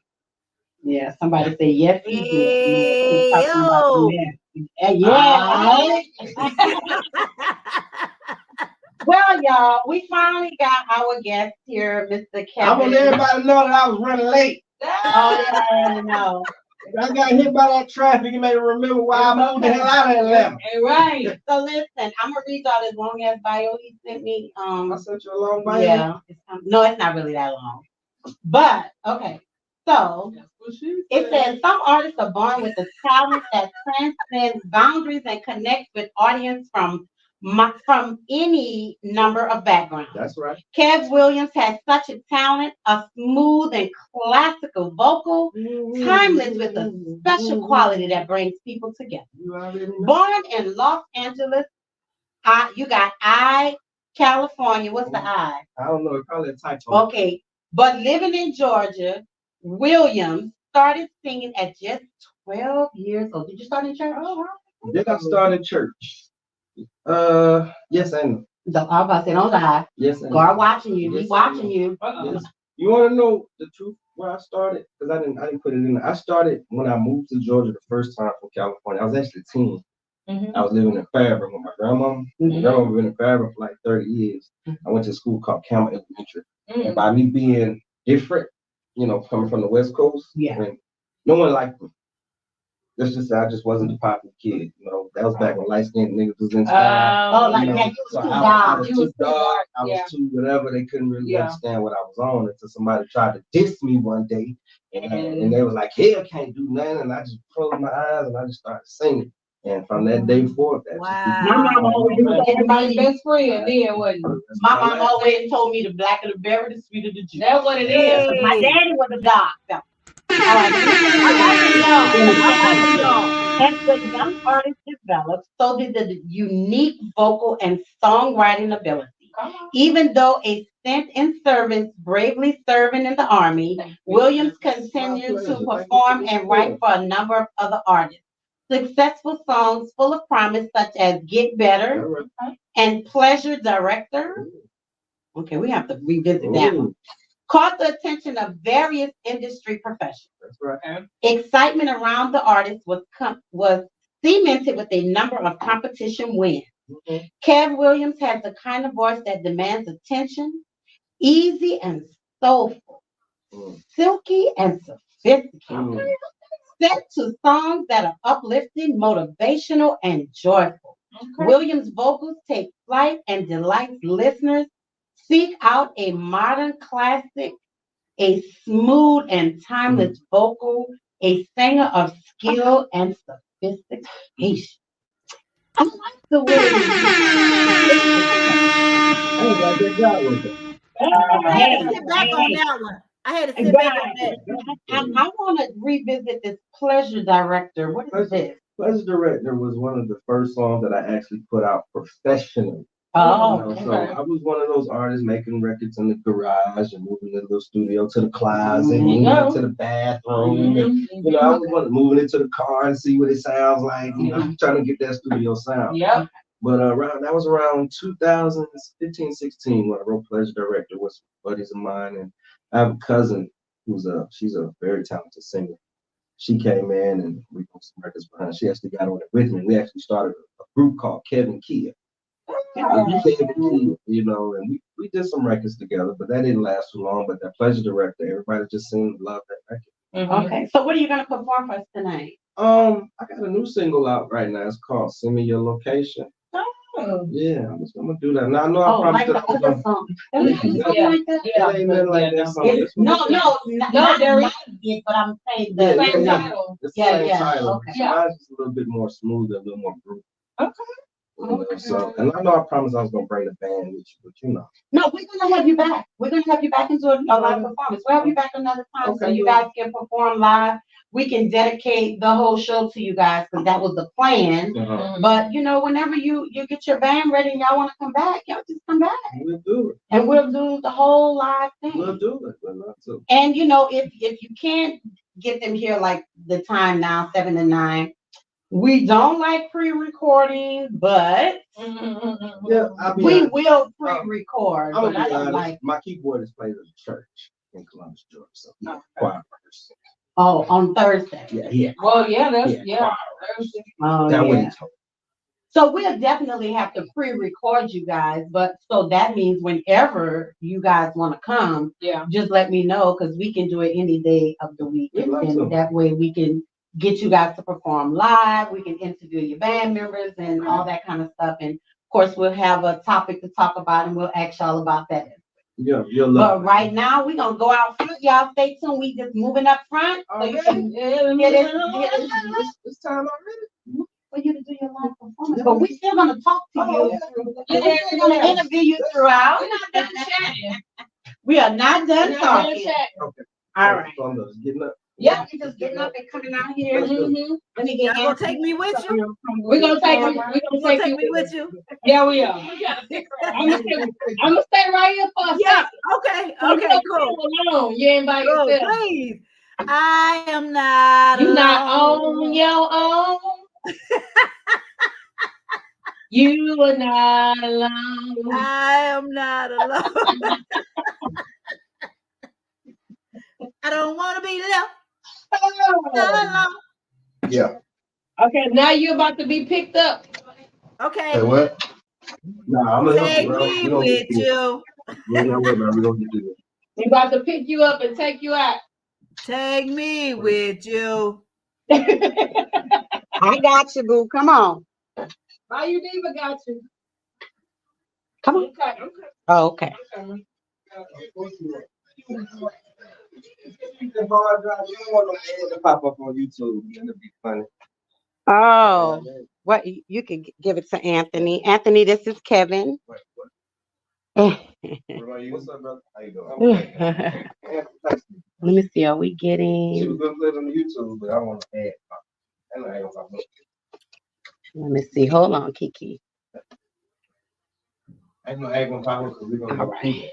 Yeah, somebody say yes, he did. Well, y'all, we finally got our guest here, Mr. Kevin. I want everybody to know that I was running late. Oh, yeah, no. I got hit by that traffic. You may remember why I moved the hell out of Atlanta. Right. So listen, I'm gonna read y'all this long ass bio he sent me. I sent you a long bio. Yeah. No, it's not really that long. But okay. So it says some artists are born with a talent that transcends boundaries and connects with audience from any number of backgrounds. That's right. Kev Williams has such a talent, a smooth and classical vocal, timeless with a special quality that brings people together. Born in Los Angeles, California. What's the I? I don't know. Probably a typo. Okay. But living in Georgia, Williams started singing at just 12 years old. Did you start in church? Did I start in church? Yes and no. I was about to say, don't lie. Yes and God watching you. Yes, He's watching you. Yes. You want to know the truth where I started? Because I didn't put it in there. I started when I moved to Georgia the first time from California. I was actually 10. I was living in Fairburn with my grandma. My grandma was in Fairburn for like 30 years. I went to a school called Campbell Elementary. And by me being different, coming from the West Coast, and no one liked me. Let's just say I just wasn't the popular kid. That was back when light-skinned niggas was in style. you was So too I dark. was too dark. I was too whatever. They couldn't really understand what I was on until somebody tried to diss me one day. And they was like, hell can't do nothing. And I just closed my eyes and I just started singing. And from that day forth, that My mom always Everybody's best friend then, wasn't it? My mom always told me the blacker the berry, the sweeter the juice. That's what it is. My daddy was a dark fella. As the young artist developed, so did the unique vocal and songwriting ability. Even though a stint in service, bravely serving in the Army, Williams continued to perform and write for a number of other artists. Successful songs full of promise, such as Get Better and Pleasure Director. Okay, we have to revisit that one. Caught the attention of various industry professionals. That's right. Excitement around the artist was cemented with a number of competition wins. Kev Williams has the kind of voice that demands attention, easy and soulful, silky and sophisticated, set to songs that are uplifting, motivational, and joyful. Williams' vocals take flight and delights listeners. Seek out a modern classic, a smooth and timeless vocal, a singer of skill and sophistication. I like the way I had to sit back on that one. I had to sit back on that. I want to revisit this Pleasure Director. What is this? Pleasure Director was one of the first songs that I actually put out professionally. Oh, So I was one of those artists making records in the garage and moving the little studio to the closet, moving it to the bathroom. And, I was moving it to the car and see what it sounds like. Trying to get that studio sound. Yeah. But that was around 2015, 16 when I wrote Pleasure Director with some buddies of mine. And I have a cousin she's a very talented singer. She came in and we put some records behind. She actually got on it with me. We actually started a group called Kevin Kia. And we did some records together, but that didn't last too long. But that Pleasure Director, everybody just seemed to love that record. Okay, so what are you gonna perform for us tonight? I got a new single out right now. It's called "Send Me Your Location." Oh, Yeah, I'm gonna do that. Now I know I promised like the other song. Yeah. It ain't nothing like that song. This one- Not it, but I'm saying the Same yeah. title. It's the same Yeah, title. okay. Yeah. Mine's just a little bit more smooth, a little more groovy. Okay. So, and I know I promised I was gonna bring the band with you, but No, we're gonna have you back. We're gonna have you back into a live performance. We'll have you back another time so Okay. you guys can perform live. We can dedicate the whole show to you guys because that was the plan. But whenever you get your band ready and y'all want to come back, y'all just come back We'll do it. and we'll do the whole live thing. We'll do it. We'll love to. And if you can't get them here like the time now, 7 to 9, we don't like pre-recording, but Yeah, we will pre-record. I'm But I gonna be don't honest. like. My keyboardist plays at a church in Columbus, Georgia, so choir person. Oh, on Thursday. Yeah. Well, yeah, that's choir. Thursday. Oh, That yeah. what he told me. So we'll definitely have to pre-record you guys, but so that means whenever you guys want to come, Yeah. just let me know because we can do it any day of the week. We'd love to. And that way we can get you guys to perform live. We can interview your band members and all that kind of stuff. And of course, we'll have a topic to talk about and we'll ask y'all about that. Yeah, you'll love But right now, we're going to go out front. Y'all stay tuned. We just moving up front. So you can get it. It's time already. For you to do your live performance. But we're still going to talk to you. Yeah. We're still going to interview you throughout. We're not done chatting. We are not done We're not done talking. chatting. Okay. All right. So I'm just getting up. Yeah, we just getting up and coming out here. Mhm. Let me Y'all get gonna take me with you? We're gonna take you. We're You gonna gonna take take me you. with you? Yeah, we are. I'm gonna stay right here for a Yeah. second. Okay. You Okay. don't Cool. feel alone. You ain't by Cool. yourself. Please. I am not. You not alone. on your own. You are not alone. I am not alone. wanna be left alone. Yeah. Okay, now you're about to be picked up. Say Okay, what? Nah, I'm gonna help you, take bro. me We gonna get with this. you. We ain't gonna worry about it. We gonna get this. He's about to pick you up and take you out. Take me with you. I got you, boo. Come on. Why you diva got you? Come on. Okay. Oh, okay. The hard drive, you don't want no ad to pop up on YouTube. It'll be funny. Oh, what you can give it to Anthony. Anthony, this is Kevin. What Let about you? What's up, brother? How you doing? me see. Are we She getting? was gonna play it on YouTube, but I want to add. I know I ain't gonna pop up. Let me see. Hold on, Kiki. I know I ain't gonna pop up because we're gonna All right.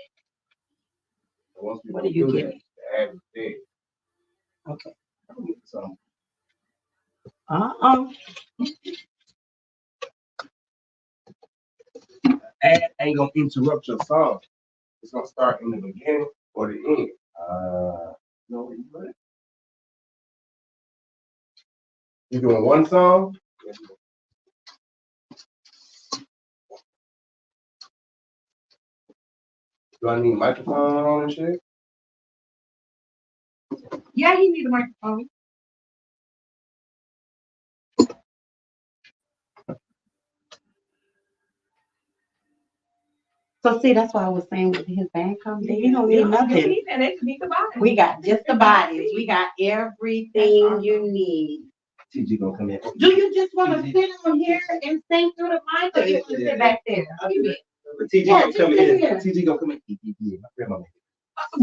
once we What go are you through getting? that, add is big. Okay. I'm getting something. Ad ain't gonna interrupt your song. It's gonna start in the beginning or the end. No, you good? You doing one song? Do I need microphone on and shit? Yeah, you need a microphone. So see, that's why I was saying with his band coming, you don't need nothing. We got just the bodies. We got everything you need. TG gonna come in. Do you just want to sit on here and sing through the mic, or you want to sit back there? TG Yeah, gonna just come sit in. here. TG gonna come in. Yeah, my grandma.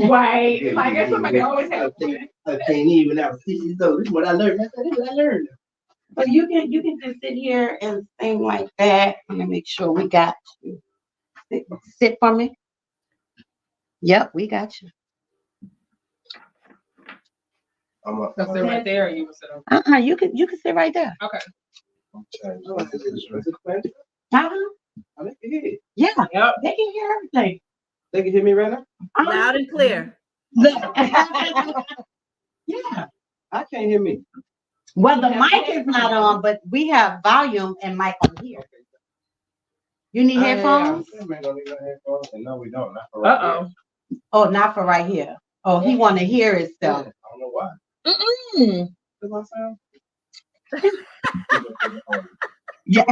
Right. Like that's somebody always has. I can't even now. See, so this is what I learned. This is what I learned. So you can just sit here and sing like that. Let me make sure we got you. Sit for me. Yep, we got you. I'm a. So sit right there, and you will sit over. You can sit right there. Okay. Uh-huh. I can hear it. Yeah, Yep. they can hear everything. They can hear me right now. Loud and clear. Yeah. I can't hear me. Well, the mic is not on, but we have volume and mic on here. You need headphones? No, we don't. Not for right Uh-oh. Oh, not for right here. Oh, he want to hear here. I himself. don't know why. Mm-mm. Does my sound? Yeah,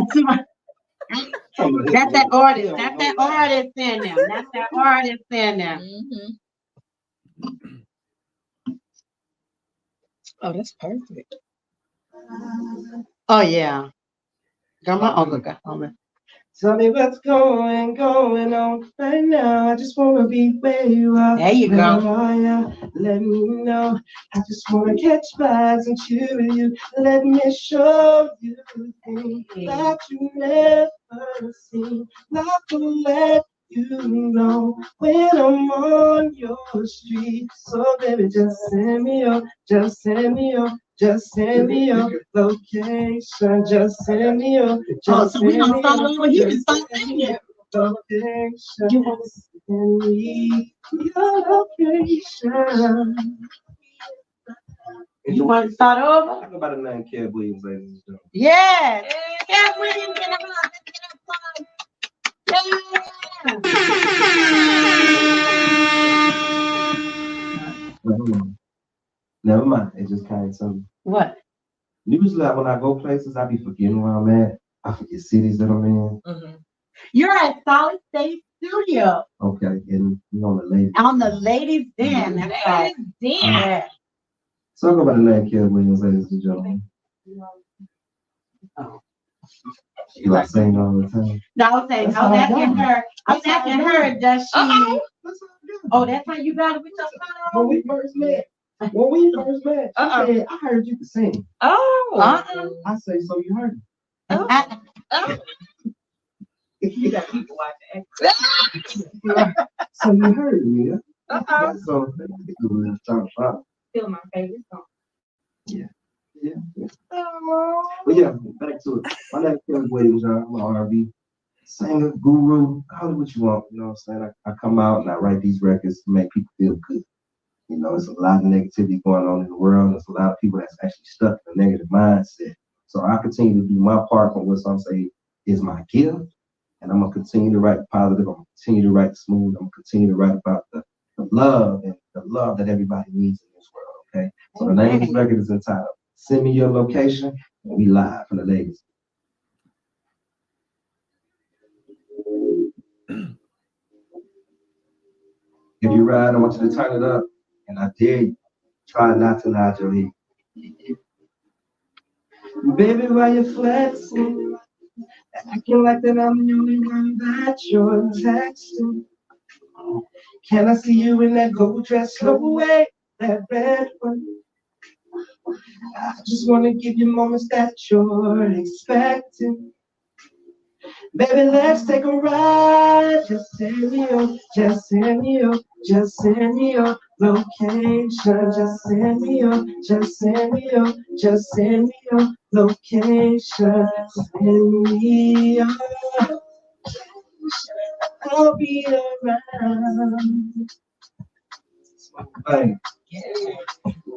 that's that artist. That's that artist in there. That's that artist in there. Mm-hmm. Oh, that's perfect. Oh yeah. Girl, my uncle got on it. Tell me what's going on right now. I just wanna be where you are. There you go. Where are ya? Let me know. I just wanna catch vibes and chill with you. Let me show you things that you never seen. Not to let you know when I'm on your street. So baby, just send me your location. Just send me your. Oh, so we gonna start over here and start singing. Location. You want to send me your location. You want to start over? Talk about a name, Kev Williams, ladies and gentlemen. Yes. Kev Williams in the house. Never mind. It just came to me. What? Usually, when I go places, I be forgetting where I'm at. I forget cities that I'm in. Mm-hmm. You're at Solid State Studio. Okay, and you know the lady. On the ladies' den. That's right. Yeah. Talk about the name, Kev Williams, ladies and gentlemen. Oh. You like saying all the time. No, I was saying, I was asking her. I was asking her, does she? Oh, that's how you got it with your When son? we first met, she said, I heard you could sing. Oh. I say, so you heard Oh. You got people watching. So you heard me, yeah? So Still my favorite song. Yeah. But yeah, back to it. My name is Kevin Williams, I'm an R&B singer, guru, call it what you want. You know what I'm saying? I come out and I write these records to make people feel good. You know, there's a lot of negativity going on in the world. There's a lot of people that's actually stuck in a negative mindset. So I continue to do my part from what some say is my gift. And I'm gonna continue to write positive. I'm gonna continue to write smooth. I'm gonna continue to write about the love and the love that everybody needs in this world. Okay. So the name of this record is entitled "Send Me Your Location," and we live from the ladies. If you ride, I want you to turn it up, and I dare you, try not to nod your head. Baby, why you flexing? Acting like that I'm the only one that you're texting. Can I see you in that gold dress? Slow away, that red one. I just want to give you moments that you're expecting. Baby, let's take a ride. Just send me your, just send me your, just send me your location. Just send me your, just send me your, just send me your location. Send me your location. I'll be around. Hey.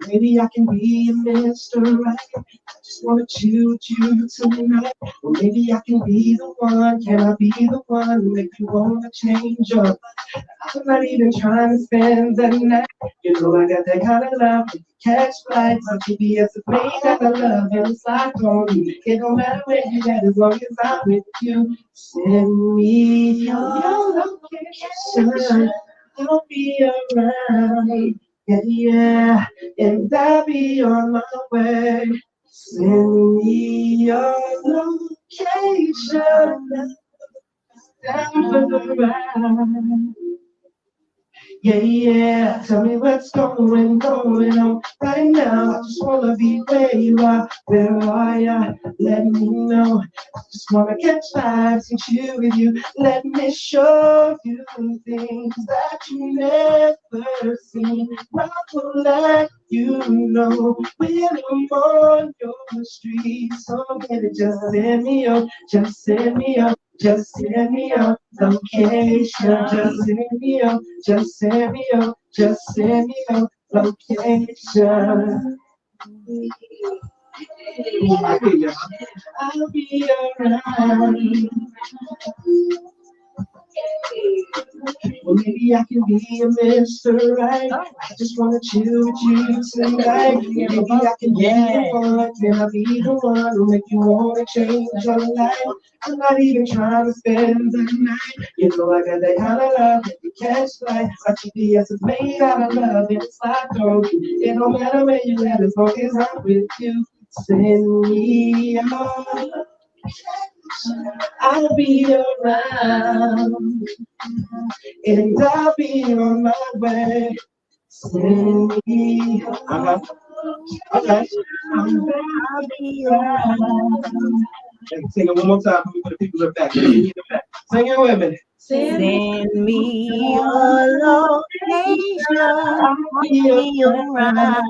Maybe I can be a Mr. Right. I just wanna chill with you tonight. Or maybe I can be the one. Can I be the one to make you wanna change up? I'm not even trying to spend the night. You know I got that kind of love. If you catch flights, my GPS is made out of love. And it's like on you. It don't matter where you at as long as I'm with you. Send me your location. I'll be around. Yeah, yeah, and I'll be on my way. Send me your location. Down for the ride. Yeah, yeah, tell me what's going on right now. I just wanna be where you are. Where are ya? Let me know. I just wanna catch vibes and chill with you. Let me show you things that you never seen. I will let you know when I'm on your street. So baby, just send me up, just send me up. Just send me your location. Just send me your, just send me your, just send me your location. I'll be around. Well, maybe I can be a Mr. Right. I just wanna chill with you tonight. Maybe I can be the one. Can I be the one who make you wanna change your life? I'm not even trying to spend the night. You know I got that kind of love that you catch light. My GPS is made out of love. It's like gold. It don't matter where you at as long as I'm with you. Send me your. I'll be around, and I'll be on my way. Send me. Okay. I'll be around. Sing it one more time for the people in the back. Sing it with me. Send me your location. I'll be around.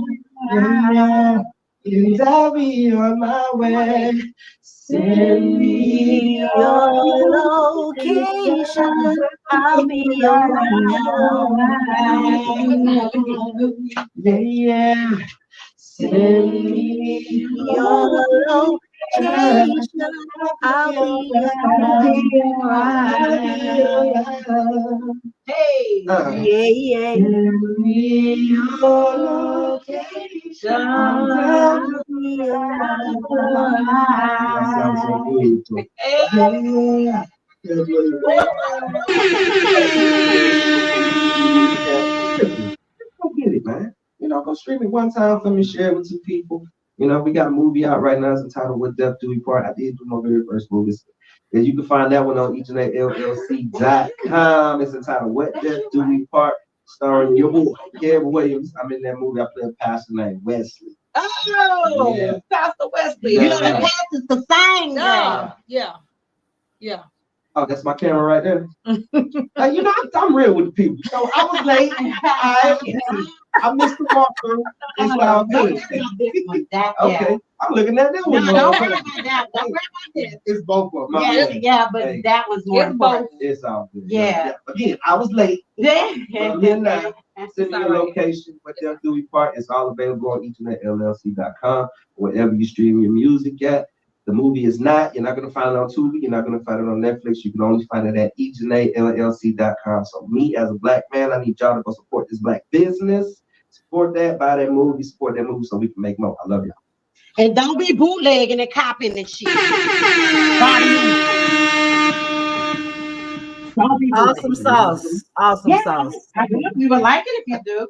Yeah, and I'll be on my way. Send me Your location. I'll be around. Yeah, yeah. Send me Your location. I'll be around. Hey. Yeah, yeah. Send me your location. I'll be around. That sounds so good. Yeah. Go get it, man. You know, go stream it one time for me, share it with 2 people. You know, we got a movie out right now. It's entitled "What Death Do We Part." I did do my very first movie. And you can find that one on EatJourneyLLC.com. It's entitled "What Death Do We Part," starring your boy, Kevin Williams. I'm in that movie. I play a pastor named Wesley. Oh, Yeah. Pastor Wesley. Yeah. You the pastor's the same Yeah, yeah, yeah. Oh, that's my camera right there. You know, I'm real with the people. So I was late. I missed the walkthrough. It's all good. Okay, I'm looking at that one. No, don't worry about that. Don't worry about this. It's both of them. Yeah, but Hey. that was more important. It's all good. Yeah. Again, I was late. Yeah. I'm here now. Send me all your right. location, what they'll do part. It's all available on eternetllc.com, wherever you stream your music at. The movie is not. You're not going to find it on Tubi. You're not going to find it on Netflix. You can only find it at eternetllc.com. So me as a black man, I need y'all to go support this black business. Support that. Buy that movie. Support that movie so we can make more. I love y'all. And don't be bootlegging and copying and shit. Don't be Awesome sauce. Awesome Yeah, sauce. we would like it if you do.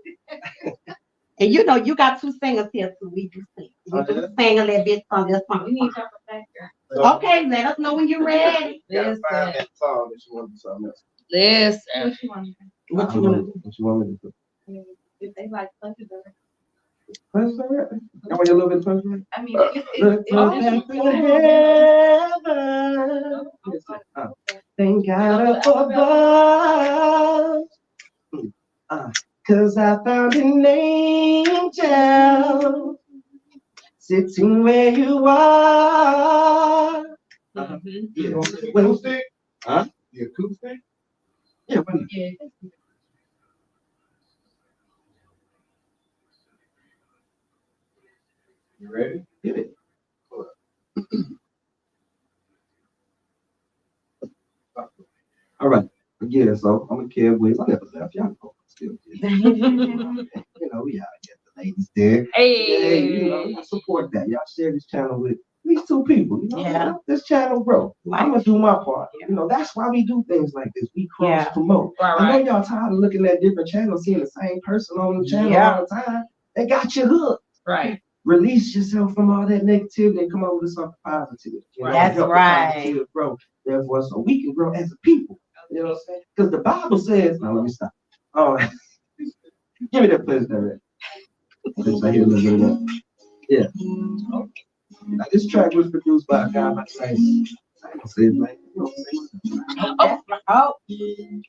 And you know, you got two singers here, so we do sing. We do sing a little bit on this song. We need y'all to thank her. Okay, let us know when you're ready. Listen. song that you want to do something else. Listen. What you want? What you want to do? What you want me to do? If they like Thunder, Punch that right? I want you a little bit of punch right? I mean, Thank God above. Cause I found an angel sitting where you are. Yeah. Acoustic? Huh? The acoustic? Yeah, you ready? Hit it. All right. Again, so I'm a kid with. I never left. Y'all know I'm still here. You know, we out here. The ladies there. Hey. You know, I support that. Y'all share this channel with these two people. You know, Yeah. This channel, bro. I'm gonna do my part. You know, that's why we do things like this. We cross promote. Right, I know right. y'all tired of looking at different channels, seeing the same person on the channel Yeah. all the time. They got you hooked. Right. Release yourself from all that negativity and come over to something positive. You know, That's help the right. positive grow. Therefore, so we can grow as a people. You know what I'm saying? Because the Bible says, now let me stop. Oh, give me that place there. Since I hear a little bit of that. Yeah. Now, this track was produced by a guy by the name. I ain't gonna say his name. You know what I'm saying?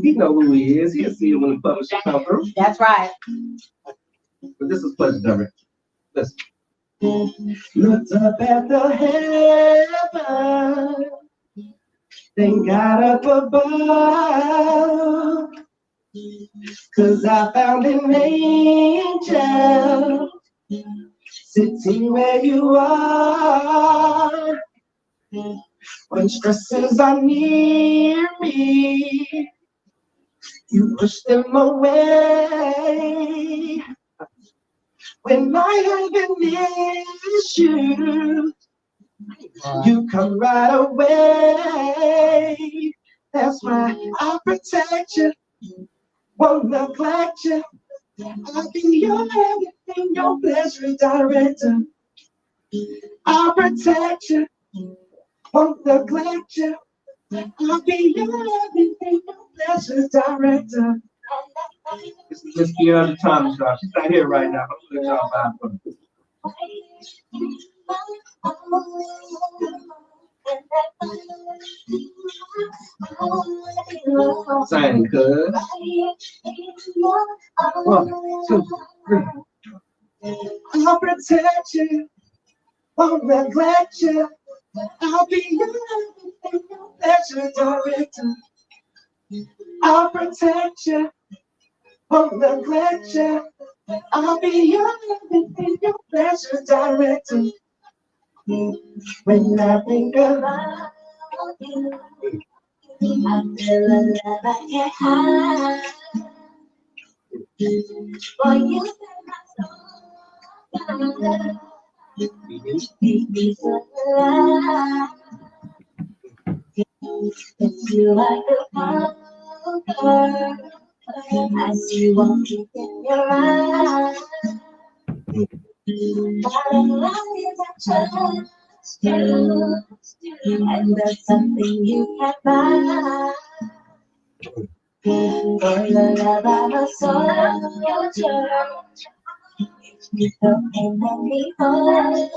He know who he is. He'll see it when the publisher come through. That's right. But this is Pleasure Direct. Listen. Looked up at the heaven, then got up above, 'cause I found an angel sitting where you are. When stresses are near me, you push them away. When I have an issue, you come right away. That's why I protect you, won't neglect you. I'll be your everything, your pleasure director. I'll protect you, won't neglect you. I'll be your everything, your pleasure director. This is Miss Kiana Thomas, y'all. She's not here right now. I'm gonna let y'all vibe for her. Sing, cuz. 1, 2, 3. I'll protect you, won't neglect you. I'll be your everything, your pleasure director. I'll protect you, won't neglect you. I'll be your everything, your pleasure director. When I think about you, I feel a love I can't hide. For you set my soul fire. Make me so alive. It's you like the power. I see one look in your eyes. Bottom is I trust you, and that's something you can't buy. For your love, I'm a soldier. If you don't and me hold.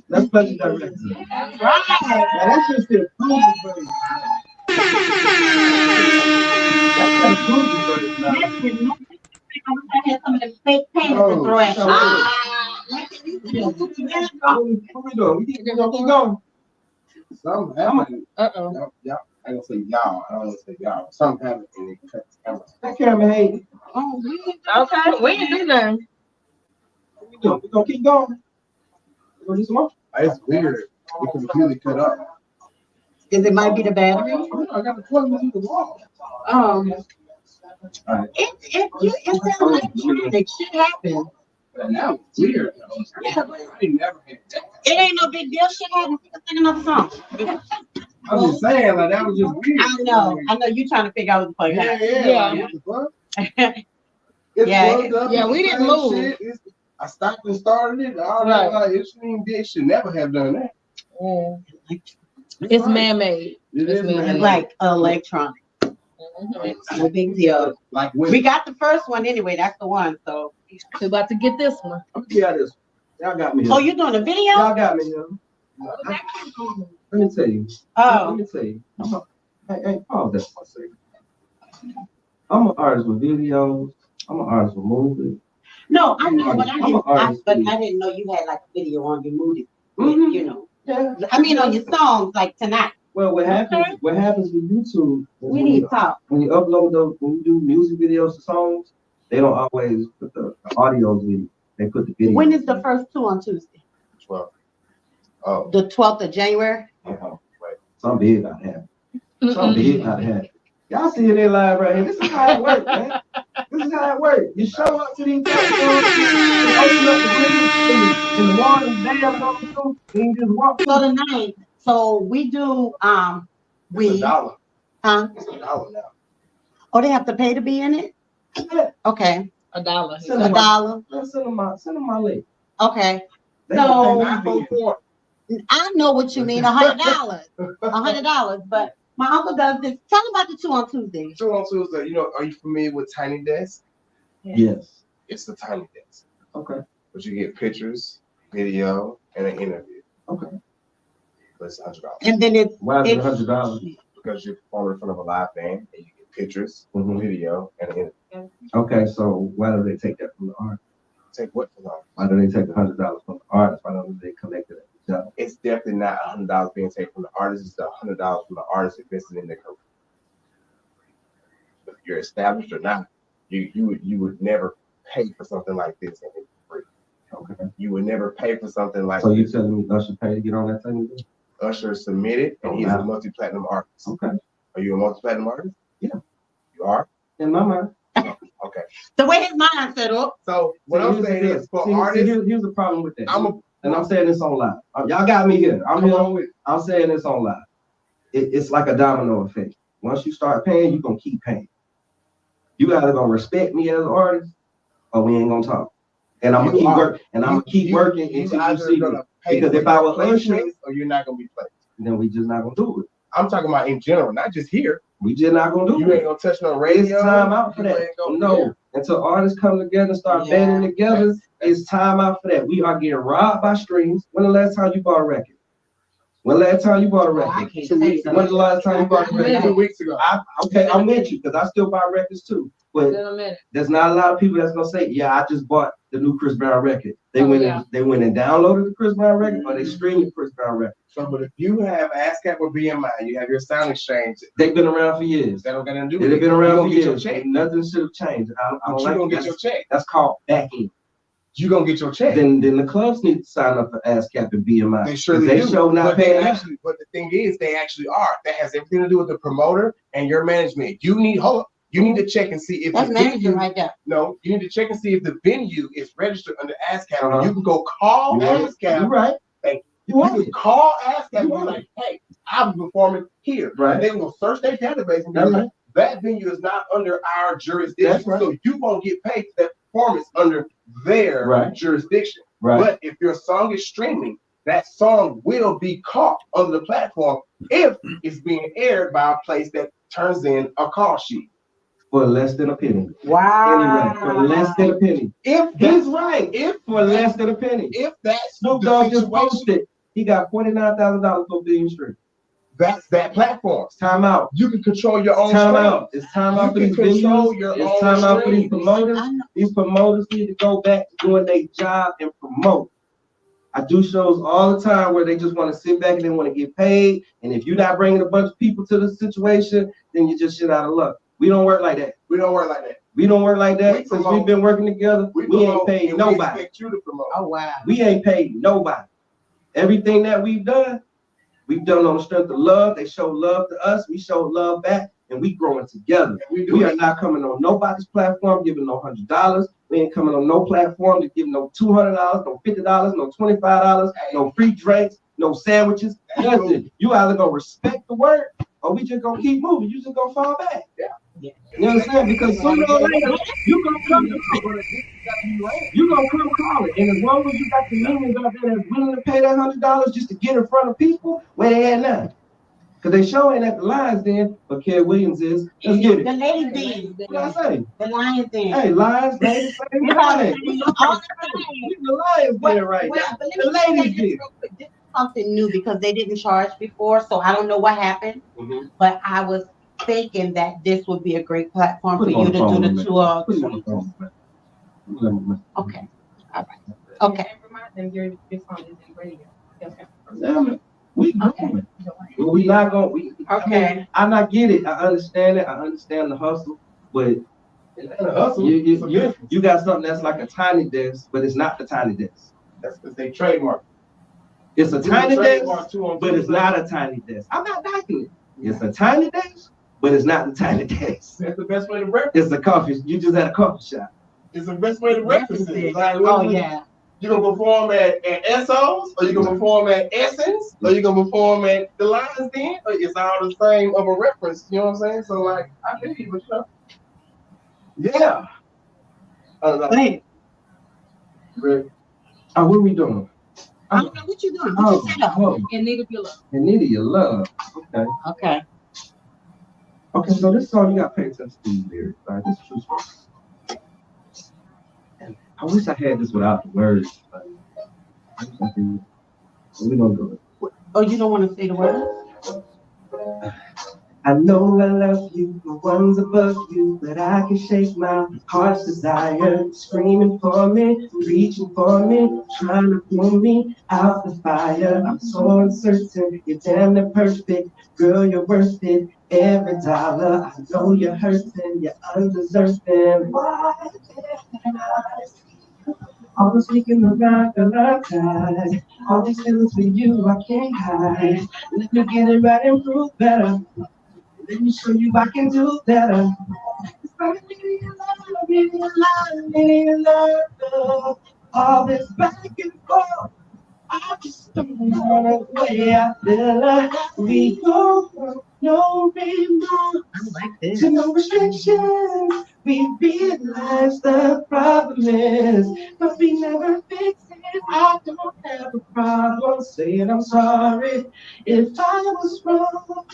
That's Pleasure Director. Now that's just the approved version. That's the approved version now. I had some of the fake paint to throw at you. What we doing? We keep going. Something happened. Uh-oh. Y'all, I ain't gonna say y'all. I don't want to say y'all. Something happened and they cut the camera. That camera hate. Okay, we ain't do nothing. What we doing? We gonna keep going. We gonna do some more? It's weird. We can completely cut up. Because it might be the battery. I got to plug into the wall. It sounds like shit happened. But now it's weird. Yeah. I never had that. It ain't no big deal. Shit happened. Sing another song. I'm just saying, like, that was just weird. I know you trying to figure out what the fuck happened. Yeah. Like, what the fuck? It's Yeah. plugged up, Yeah, it's we the didn't same move. shit. I stopped and started it. All Right. that, like, it should never have done that. It's man-made. It is man-made. It's like electronic. No big deal. Like when We got the first one anyway. That's the one. So. We're about to get this one. yeah, this y'all got me here. Oh, you doing a video? Y'all got me here. Let me tell you. Oh. Let me tell you. Hey, pause that for a second. I'm an artist with videos. I'm an artist with movies. No, I know, but I'm an artist, I too. didn't know you had like a video on your movie. Mhm. You know. Yeah. I mean, on your songs like tonight. Well, what happens with YouTube is We need to talk. when you upload those, when you do music videos to songs, they don't always put the audios in. They put the video. When is the first two on Tuesday? 12. Oh, The 12th of January? Something big got to happen. Something big got to happen. Y'all see it in live right here. This is how it works, man. This is how it works. You show up to these platforms, you open up the windows, and the water's damn on through, and you just walk So through. tonight, so we do, it's we, $1. huh? It's $1 now. Oh, they have to pay to be in it? Yeah. Okay, $1. Send $1. them my link. Okay, They So- gonna pay me for it. I know what you mean, $100, $100, but my uncle does this. Tell him about the two on Tuesday. So on Tuesday, are you familiar with Tiny Desk? Yes. It's the Tiny Desk. Okay. But you get pictures, video, and an interview. Okay. But it's $100. And then it's, Why is it It's- $100? Because you're performing in front of a live band and you get pictures, Mhm. video, and an interview. Okay, so why do they take that from the artist? Take what for that? Why do they take $100 from the artist? Why don't they collect it at the job? It's definitely not $100 being taken from the artist. It's $100 from the artist invested in their career. If you're established or not, you would never pay for something like this and it's free. Okay. You would never pay for something like So you this. telling me Usher pay to get on that thing? Usher submitted and he's a multi-platinum artist. Okay. Are you a multi-platinum artist? Yeah. You are? In my mind. Okay. the way his mind set up. So what I'm saying is for artists, here's the problem with that. I'm I'm saying this on live. Y'all got me here. I'm saying this on live. It's like a domino effect. Once you start paying, you're gonna keep paying. You either gonna respect me as an artist, or we ain't gonna talk. And I'm gonna keep working. And I'm gonna keep working until you see me. Because if I was Usher, or you're not gonna be placed. then we just not gonna do it. I'm talking about in general, not just here. We just not gonna do You it. ain't gonna touch no It's radio. time out for You that. ain't gonna- No, until artists come together and start Yeah. banding together, it's time out for that. We are getting robbed by streams. When the last time you bought a record? When the last time you bought a I record? can't 2 say weeks. that. When the last time you bought a record? 2 weeks ago. I'm with you because I still buy records too. But In a minute. there's not a lot of people that's gonna say, "Yeah, I just bought the new Chris Brown record." They went yeah. and they went and downloaded the Chris Brown record, or they streamed the Chris Brown record. So, but if you have ASCAP or BMI, you have your sound exchange. They've been around for years. That don't got nothing to do They've with it. been You around for gonna get your years. check. Nothing should have changed. I But don't you like gonna that. get your check. That's called backing. You gonna get your check. Then the clubs need to sign up for ASCAP and BMI. They surely They do. show not but they paying. actually, but the thing is, they actually are. That has everything to do with the promoter and your management. You need You need to check and see if That's the management venue. right there. No, you need to check and see if the venue is registered under ASCAP. Uh-huh. You can go call You're ASCAP. right. Thank You You want can it. call ASCAP and be You like, "Hey, I'm performing here." Right. They will search their database and be That's like, right. "That venue is not under our jurisdiction, That's right. so you won't get paid for that performance under their Right. jurisdiction." Right. But if your song is streaming, that song will be caught under the platform if it's being aired by a place that turns in a call sheet. For less than a penny. Wow. Anyway, for less than a penny. If He's that's right. if For less than a penny. if that's Snoop the Dogg just situation, posted. He got $49,000 for being stream. that's that platform. Time out. You can control your own Time stream. out. It's time out for You these can control venues. your It's own time out for these stream. promoters. I know. These promoters need to go back to doing their job and promote. I do shows all the time where they just want to sit back and they want to get paid. And if you're not bringing a bunch of people to the situation, then you just shit out of luck. We don't work like that. We don't work like that. We don't work like We that. Since promote. we've been working together, we ain't promote paid and nobody. We expect you to promote. Oh, wow. We ain't paid nobody. Everything that we've done on the strength of love. They show love to us. We show love back, and we growing together. We do We it. are not coming on nobody's platform giving no $100. We ain't coming on no platform to give no $200, no $50, no $25, no free drinks, no sandwiches, nothing. You either gonna respect the word or we just gonna keep moving. You just gonna fall back. Yeah. Yeah. You understand? Because sooner or later, you gonna come calling. And as long as you got the millions out there that's willing to pay that $100 just to get in front of people, where they at now? Because they sure ain't at the Lions Den, but Kev Williams is. Let's get The it. ladies did. What I say? The Lions did. Hey, Lions, ladies, same You know, Lions. all the time. The Lions did right Well, now. but The let me say ladies this did. real quick. This is something new because they didn't charge before, so I don't know what happened. Mhm. But I was thinking that this would be a great platform Put for him on you the to phone, do the man. two. Put him on the phone, man. Let me- Okay. All right. Okay. And remind them your song is in radio. Okay. Yeah, we Okay. going. Well, we not going. Okay. I get it. I understand it. I understand the hustle, but And a hustle. it's a business. you got something that's like a tiny desk, but it's not the tiny desk. That's because they trademark. It's a We tiny desk, trademark two on but two. it's not a tiny desk. I'm not knocking it. It's a tiny desk, but it's not the tiny desk. That's the best way to reference. It's a coffee. You just at a coffee shop. It's the best way to reference it. Like, Oh, yeah. You gonna perform at Esso's, or you gonna perform at Essence, or you gonna perform at the Lions Den? Or it's all the same of a reference. You know what I'm saying? So like, I feel you, but yeah. Hey, Rick, Oh, what we doing? I don't know what you doing. Oh, What you set up? oh, And need to be love. and need your love. Okay. Okay. Okay, so this song you got to pay attention to these lyrics, right? This is true story. I wish I had this without the words. But I wish I did. But we gonna do it. Oh, you don't want to say the word? I know I love you, the ones above you, but I can shake my heart's desire, screaming for me, reaching for me, trying to pull me out the fire. I'm so uncertain, you're damn near perfect, girl, you're worth it. Every dollar, I know you're hurting, you're undeserving. Why can't I? Always sneaking around the love tide. All these feelings for you, I can't hide. Let me get it right and prove better. Let me show you I can do better. It's like me in love. All this back and forth. I just don't wanna way I feel like we go. No remote, to no restrictions. We realize the problem is, but we never fix it I don't have a problem saying I'm sorry if I was wrong.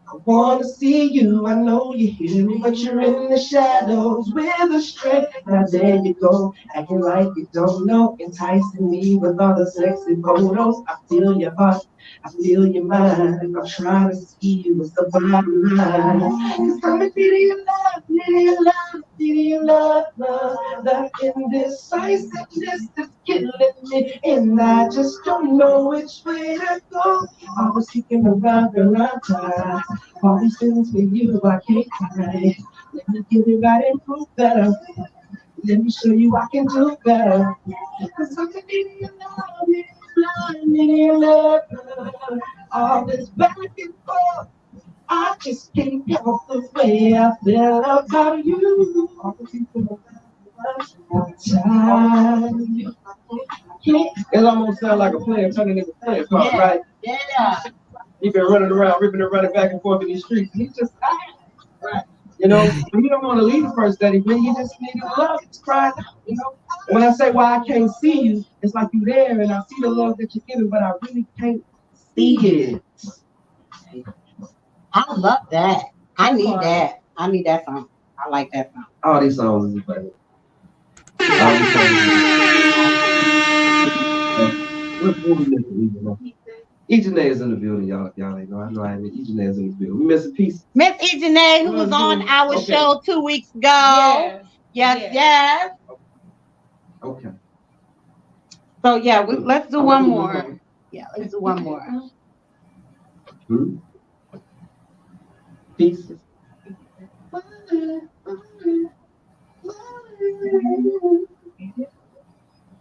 I wanna see you, I know you hear me, but you're in the shadows with a strength. Now there you go, acting like you don't know, enticing me with all the sexy photos. I feel your heart, I feel your mind. I'm trying to see you with the bottom line. Cause I'm a needy love, needy love, needy love, love. The indecisiveness is killing me, and I just don't know which way to go. I was thinking about the right time. All these feelings for you, I can't hide. Let me get it right and prove better. Let me show you I can do better. Cause I'm needing your love, needing your love, needing your love. All this back and forth, I just can't help the way I feel about you. All the people time. It almost sounds like a player turning into a player card, right? Yeah. You've been running around, ripping and running back and forth in these streets. He's just right. You know, when you don't want to leave the first that he bring, you just need to love. It's crying out, you know. And when I say why I can't see you, it's like you're there and I see the love that you're giving, but I really can't see it. I love that. I need that. I need that song. I like that song. All these songs is better. All these songs. What we missing? Ejanae is in the building, y'all ain't know. I know I ain't. Ejanae is in the building. We missing Peace. Miss Ejanae, who was on our show 2 weeks ago. Yes. Okay. So yeah, let's do one more. Yeah, let's do one more. Peace.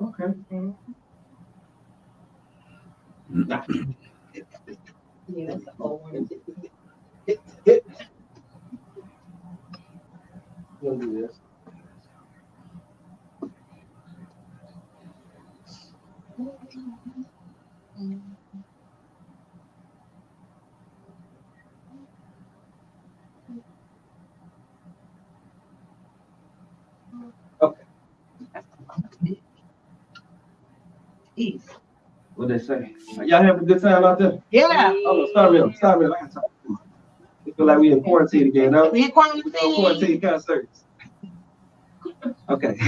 Okay. Yeah, that's the old one. We'll do this. Okay. What they say? Y'all having a good time out there? Yeah. Oh, start me up. I can talk. We feel like we in quarantine again, no? We in quarantine. Quarantine concerts. Okay.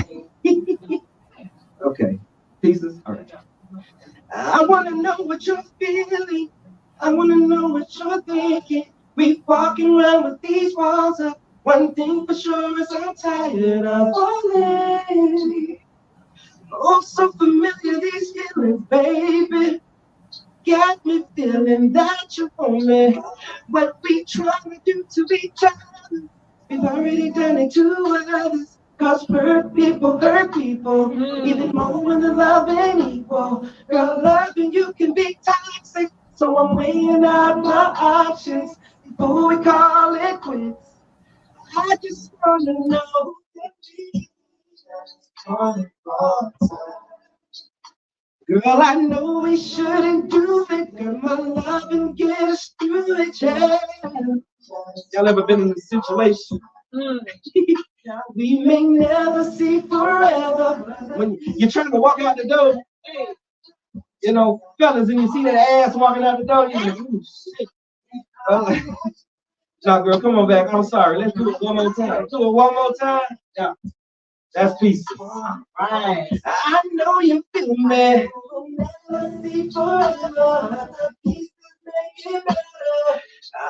Okay. Pieces? All right. I want to know what you're feeling. I want to know what you're thinking. We walking around with these walls up. One thing for sure is I'm tired of falling. Oh, so familiar these feelings, baby. Got me feeling that you want me. What we trying to do to each other, we've already done it to others. Cause hurt people, even more when the love ain't equal. Girl, loving you can be toxic, so I'm weighing out my options before we call it quits. I just wanna know that we just calling for time. Girl, I know we shouldn't do it. Girl, my love and get us through it, yeah. Y'all ever been in a situation? We may never see forever. When you're trying to walk out the door, you know, fellas, and you see that ass walking out the door, you're like, ooh, shit. Nah, girl, come on back. I'm sorry. Let's do it one more time. Do it one more time. Yeah. That's Pieces. Right. I know you feel me. We'll never see forever. Pieces make it better.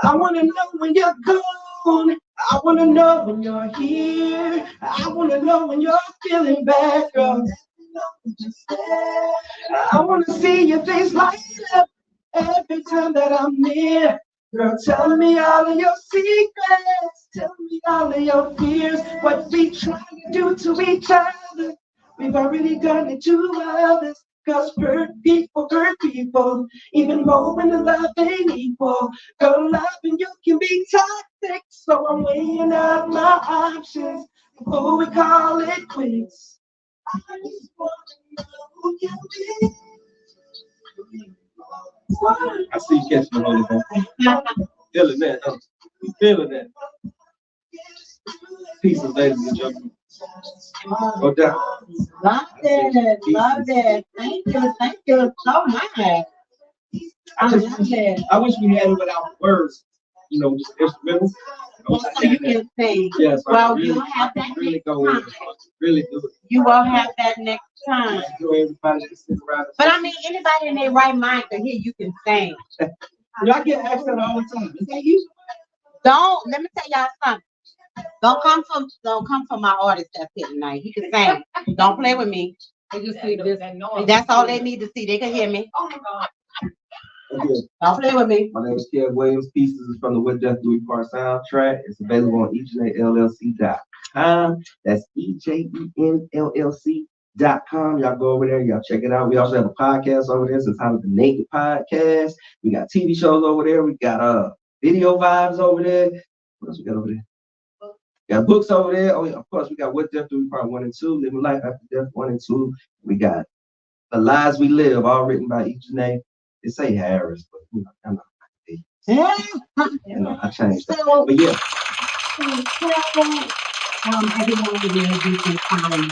I wanna know when you're gone. I wanna know when you're here. I wanna know when you're feeling bad, girl. I wanna see your face light up every time that I'm near. Girl, tell me all of your secrets. Tell me all of your fears. What we trying to do to each other, we've already done it to others. Cause hurt people, even more when the love ain't equal. Girl, loving you can be toxic, so I'm weighing out my options before we call it quits. I just wanna know who you be. I see you catching the Holy Ghost. Feeling that, huh? You feeling that? Pieces, ladies and gentlemen. Go down. it. Love it. Thank you so much. I love it. I wish we had it without words, you know, just instrumentals. Well, so you can sing. Yes. Well, you'll have that really next go in, time. really do it. You will have that next time. So everybody can sit around. But I mean, anybody in their right mind can hear you can sing. I get asked that all the time. Is that you? Don't, let me tell y'all something. Don't come from my artist that's here tonight. He can sing. Don't play with me. They just see this. That's all they need to see. They can hear me. Okay. Don't play with me. My name is Kev Williams. Pieces is from the What Death Do We Part soundtrack. It's available on EJNLLC.com. That's EJENLLC.com. Y'all go over there. Y'all check it out. We also have a podcast over there. It's entitled The Naked Podcast. We got TV shows over there. We got video vibes over there. What else we got over there? Got books over there. Oh, yeah, of course, we got What Death Do We Part 1 and 2, Living Life After Death 1 and 2. We got The Lies We Live, all written by Ejanae. They say Harris, but you know, I'm not. You know, I changed that. So, But yeah, everyone will be able to follow you.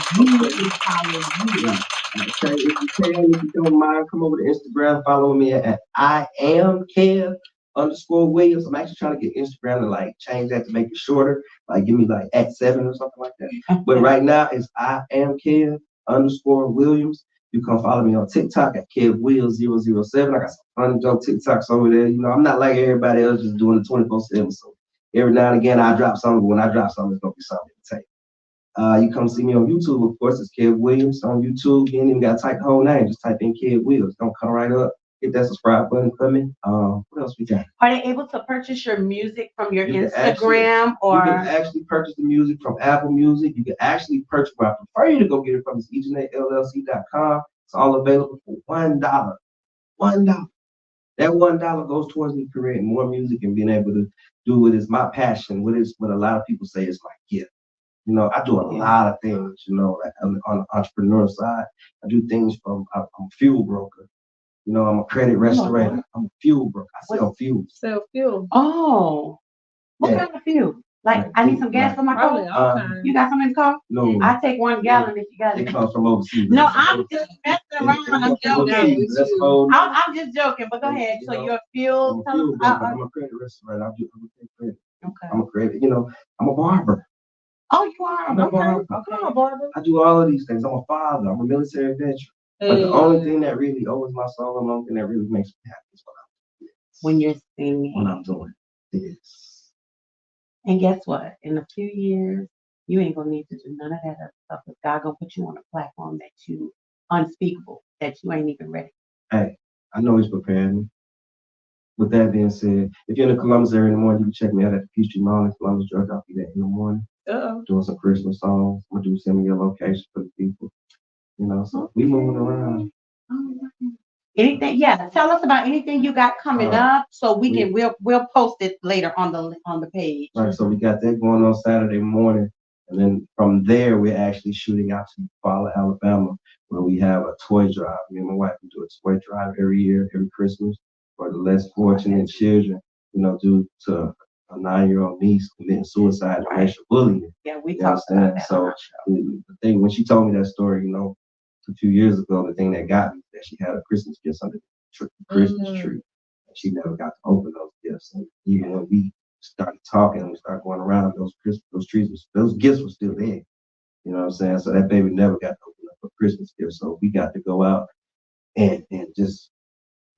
okay, if you don't mind, come over to Instagram, follow me at I am Kev _Williams. I'm actually trying to get Instagram to like change that to make it shorter, like give me like @7 or something like that. But right now it's I am Kev _Williams. You can follow me on TikTok at KevWills007. I got some funny joke TikToks over there. You know, I'm not like everybody else just doing it 24/7. So every now and again I drop something, but when I drop something, it's gonna be something to take. You come see me on YouTube, of course, it's Kev Williams on YouTube. You ain't even gotta type the whole name, just type in Kev Williams. Don't come right up. Hit that subscribe button for me. What else we got? Are they able to purchase your music from your You can Instagram You can actually purchase the music from Apple Music. You can actually purchase, but I prefer you to go get it from EJNLLC.com. It's all available for $1. $1. That $1 goes towards me creating more music and being able to do what is my passion, what a lot of people say is my gift. You know, I do a lot of things, you know, like on the entrepreneur side. I do things from, I'm a fuel broker. You know, I'm a credit restaurator. I'm a fuel broker. I sell fuel. Sell fuel. Oh, what Yeah. kind of fuel? Like, I need some gas for my Probably car. all kinds. You got some in the car? No, I take 1 gallon if you got it it. comes from overseas. No, I'm just messing around. I'm joking. Overseas, that's cold. I'm just joking, but go ahead. So your fuel, I'm a tell fuel us. broker. I'm a credit restaurator. I'm a credit. Okay. I'm a credit. You know, I'm a barber. Oh, you are? I'm a Okay. barber. Okay, Barbara. I do all of these things. I'm a father. I'm a military veteran. But the only thing that really opens my soul and the only thing that really makes me happy is When you're singing. when I'm doing this. And guess what? In a few years, you ain't gonna need to do none of that other stuff. Because God gonna put you on a platform that you unspeakable, that you ain't even ready. Hey, I know he's preparing me. With that being said, if you're in the Columbus area in the morning, you can check me out at the Peachtree Mall in Columbus, Georgia. I'll be there in the morning. Doing some Christmas songs. I'm gonna do some of your locations for the people. You know, so we moving around. Anything? Yeah. Tell us about anything you got coming up, so we can we'll post it later on the page. Right. So we got that going on Saturday morning, and then from there we're actually shooting out to Eufaula, Alabama, where we have a toy drive. Me and my wife do a toy drive every year, every Christmas, for the less fortunate children. You know, due to a 9-year-old niece committing suicide and racial bullying. Yeah, we You talked about understand? that. So the thing when she told me that story, you know, a few years ago, the thing that got me that she had a Christmas gift under the Christmas tree, and she never got to open those gifts. And even when we started talking and we started going around, those gifts were still there. You know what I'm saying? So that baby never got to open up a Christmas gift. So we got to go out and just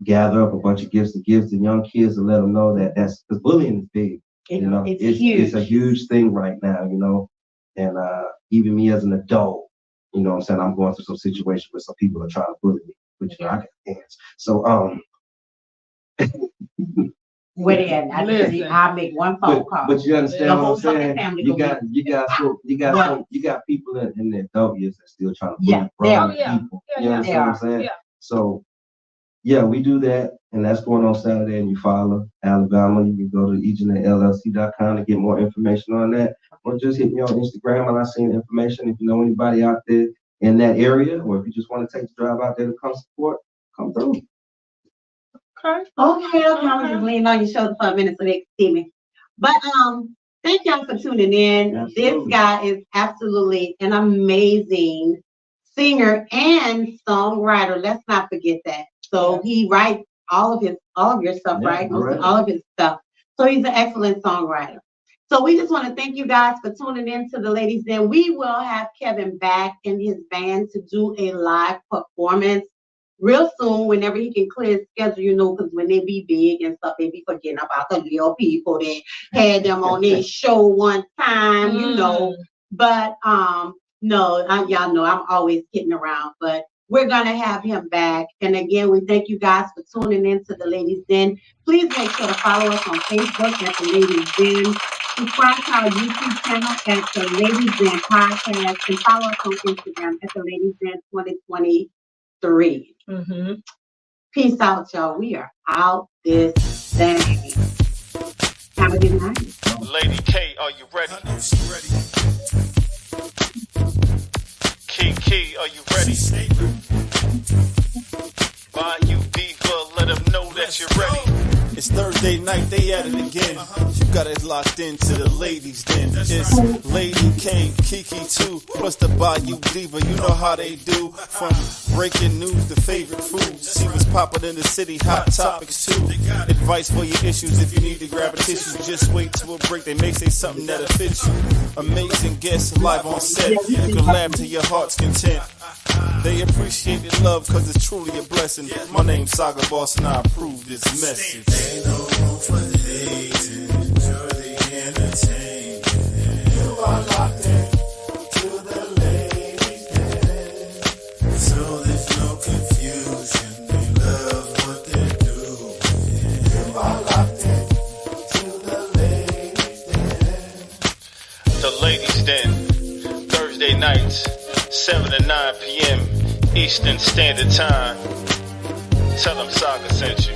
gather up a bunch of gifts to give to young kids and let them know that that's because bullying is big. You know, it's huge. It's a huge thing right now. You know, and even me as an adult. You know what I'm saying? I'm going through some situation where some people are trying to bully me, which I got hands. So Where they at? I'll make one phone call. But you understand The what whole I'm saying? family You go got people in their adult years that still trying to Yeah, bully they grown are. people. Yeah, You yeah, understand what I'm saying? yeah. So yeah, we do that, and that's going on Saturday in Eufaula, Alabama. You can go to EJNLLC.com to get more information on that, or just hit me on Instagram and I send information. If you know anybody out there in that area, or if you just want to take the drive out there to come support, come through. Okay. I was just leaning on your shoulder for a minute so they can see me. But thank y'all for tuning in. Absolutely. This guy is absolutely an amazing singer and songwriter. Let's not forget that. So he writes all of your stuff, Yeah, right? right. All of his stuff. So he's an excellent songwriter. So we just want to thank you guys for tuning in to the Ladies Den. We will have Kevin back in his band to do a live performance real soon, whenever he can clear his schedule, you know, because when they be big and stuff, they be forgetting about the little people that had them on their show one time, you know. But no, y'all know I'm always kidding around, but we're gonna have him back. And again, we thank you guys for tuning in to the Ladies Den. Please make sure to follow us on Facebook at the Ladies Den. Subscribe to our YouTube channel at the Ladies Den Podcast, and follow us on Instagram at the Ladies Den 2023. Peace out, y'all. We are out this thing. Have a good night. Lady K, are you ready? I know she ready. Kiki, are you ready? Stay ready. Bayou Diva, let them know that you're ready. It's Thursday night, they at it again. You got it locked into the Ladies Den. It's Lady K, Kiki too, plus the Bayou Diva. You know how they do. From breaking news to favorite foods. See what's poppin' in the city, hot topics too. Advice for your issues if you need to grab a tissue. Just wait till a break, they may say something that'll fit you. Amazing guests live on set. You can laugh to your heart's content. They appreciate the love cause it's truly a blessing. My name's Saga Boss and I approve this message. Ain't no room for hating, enjoy the entertainment. You are locked in to the Ladies Den, so there's no confusion. They love what they're doing. You are locked in to the Ladies Den. The Ladies Den, Thursday nights, 7 to 9 p.m. Eastern Standard Time. Tell them Saga sent you.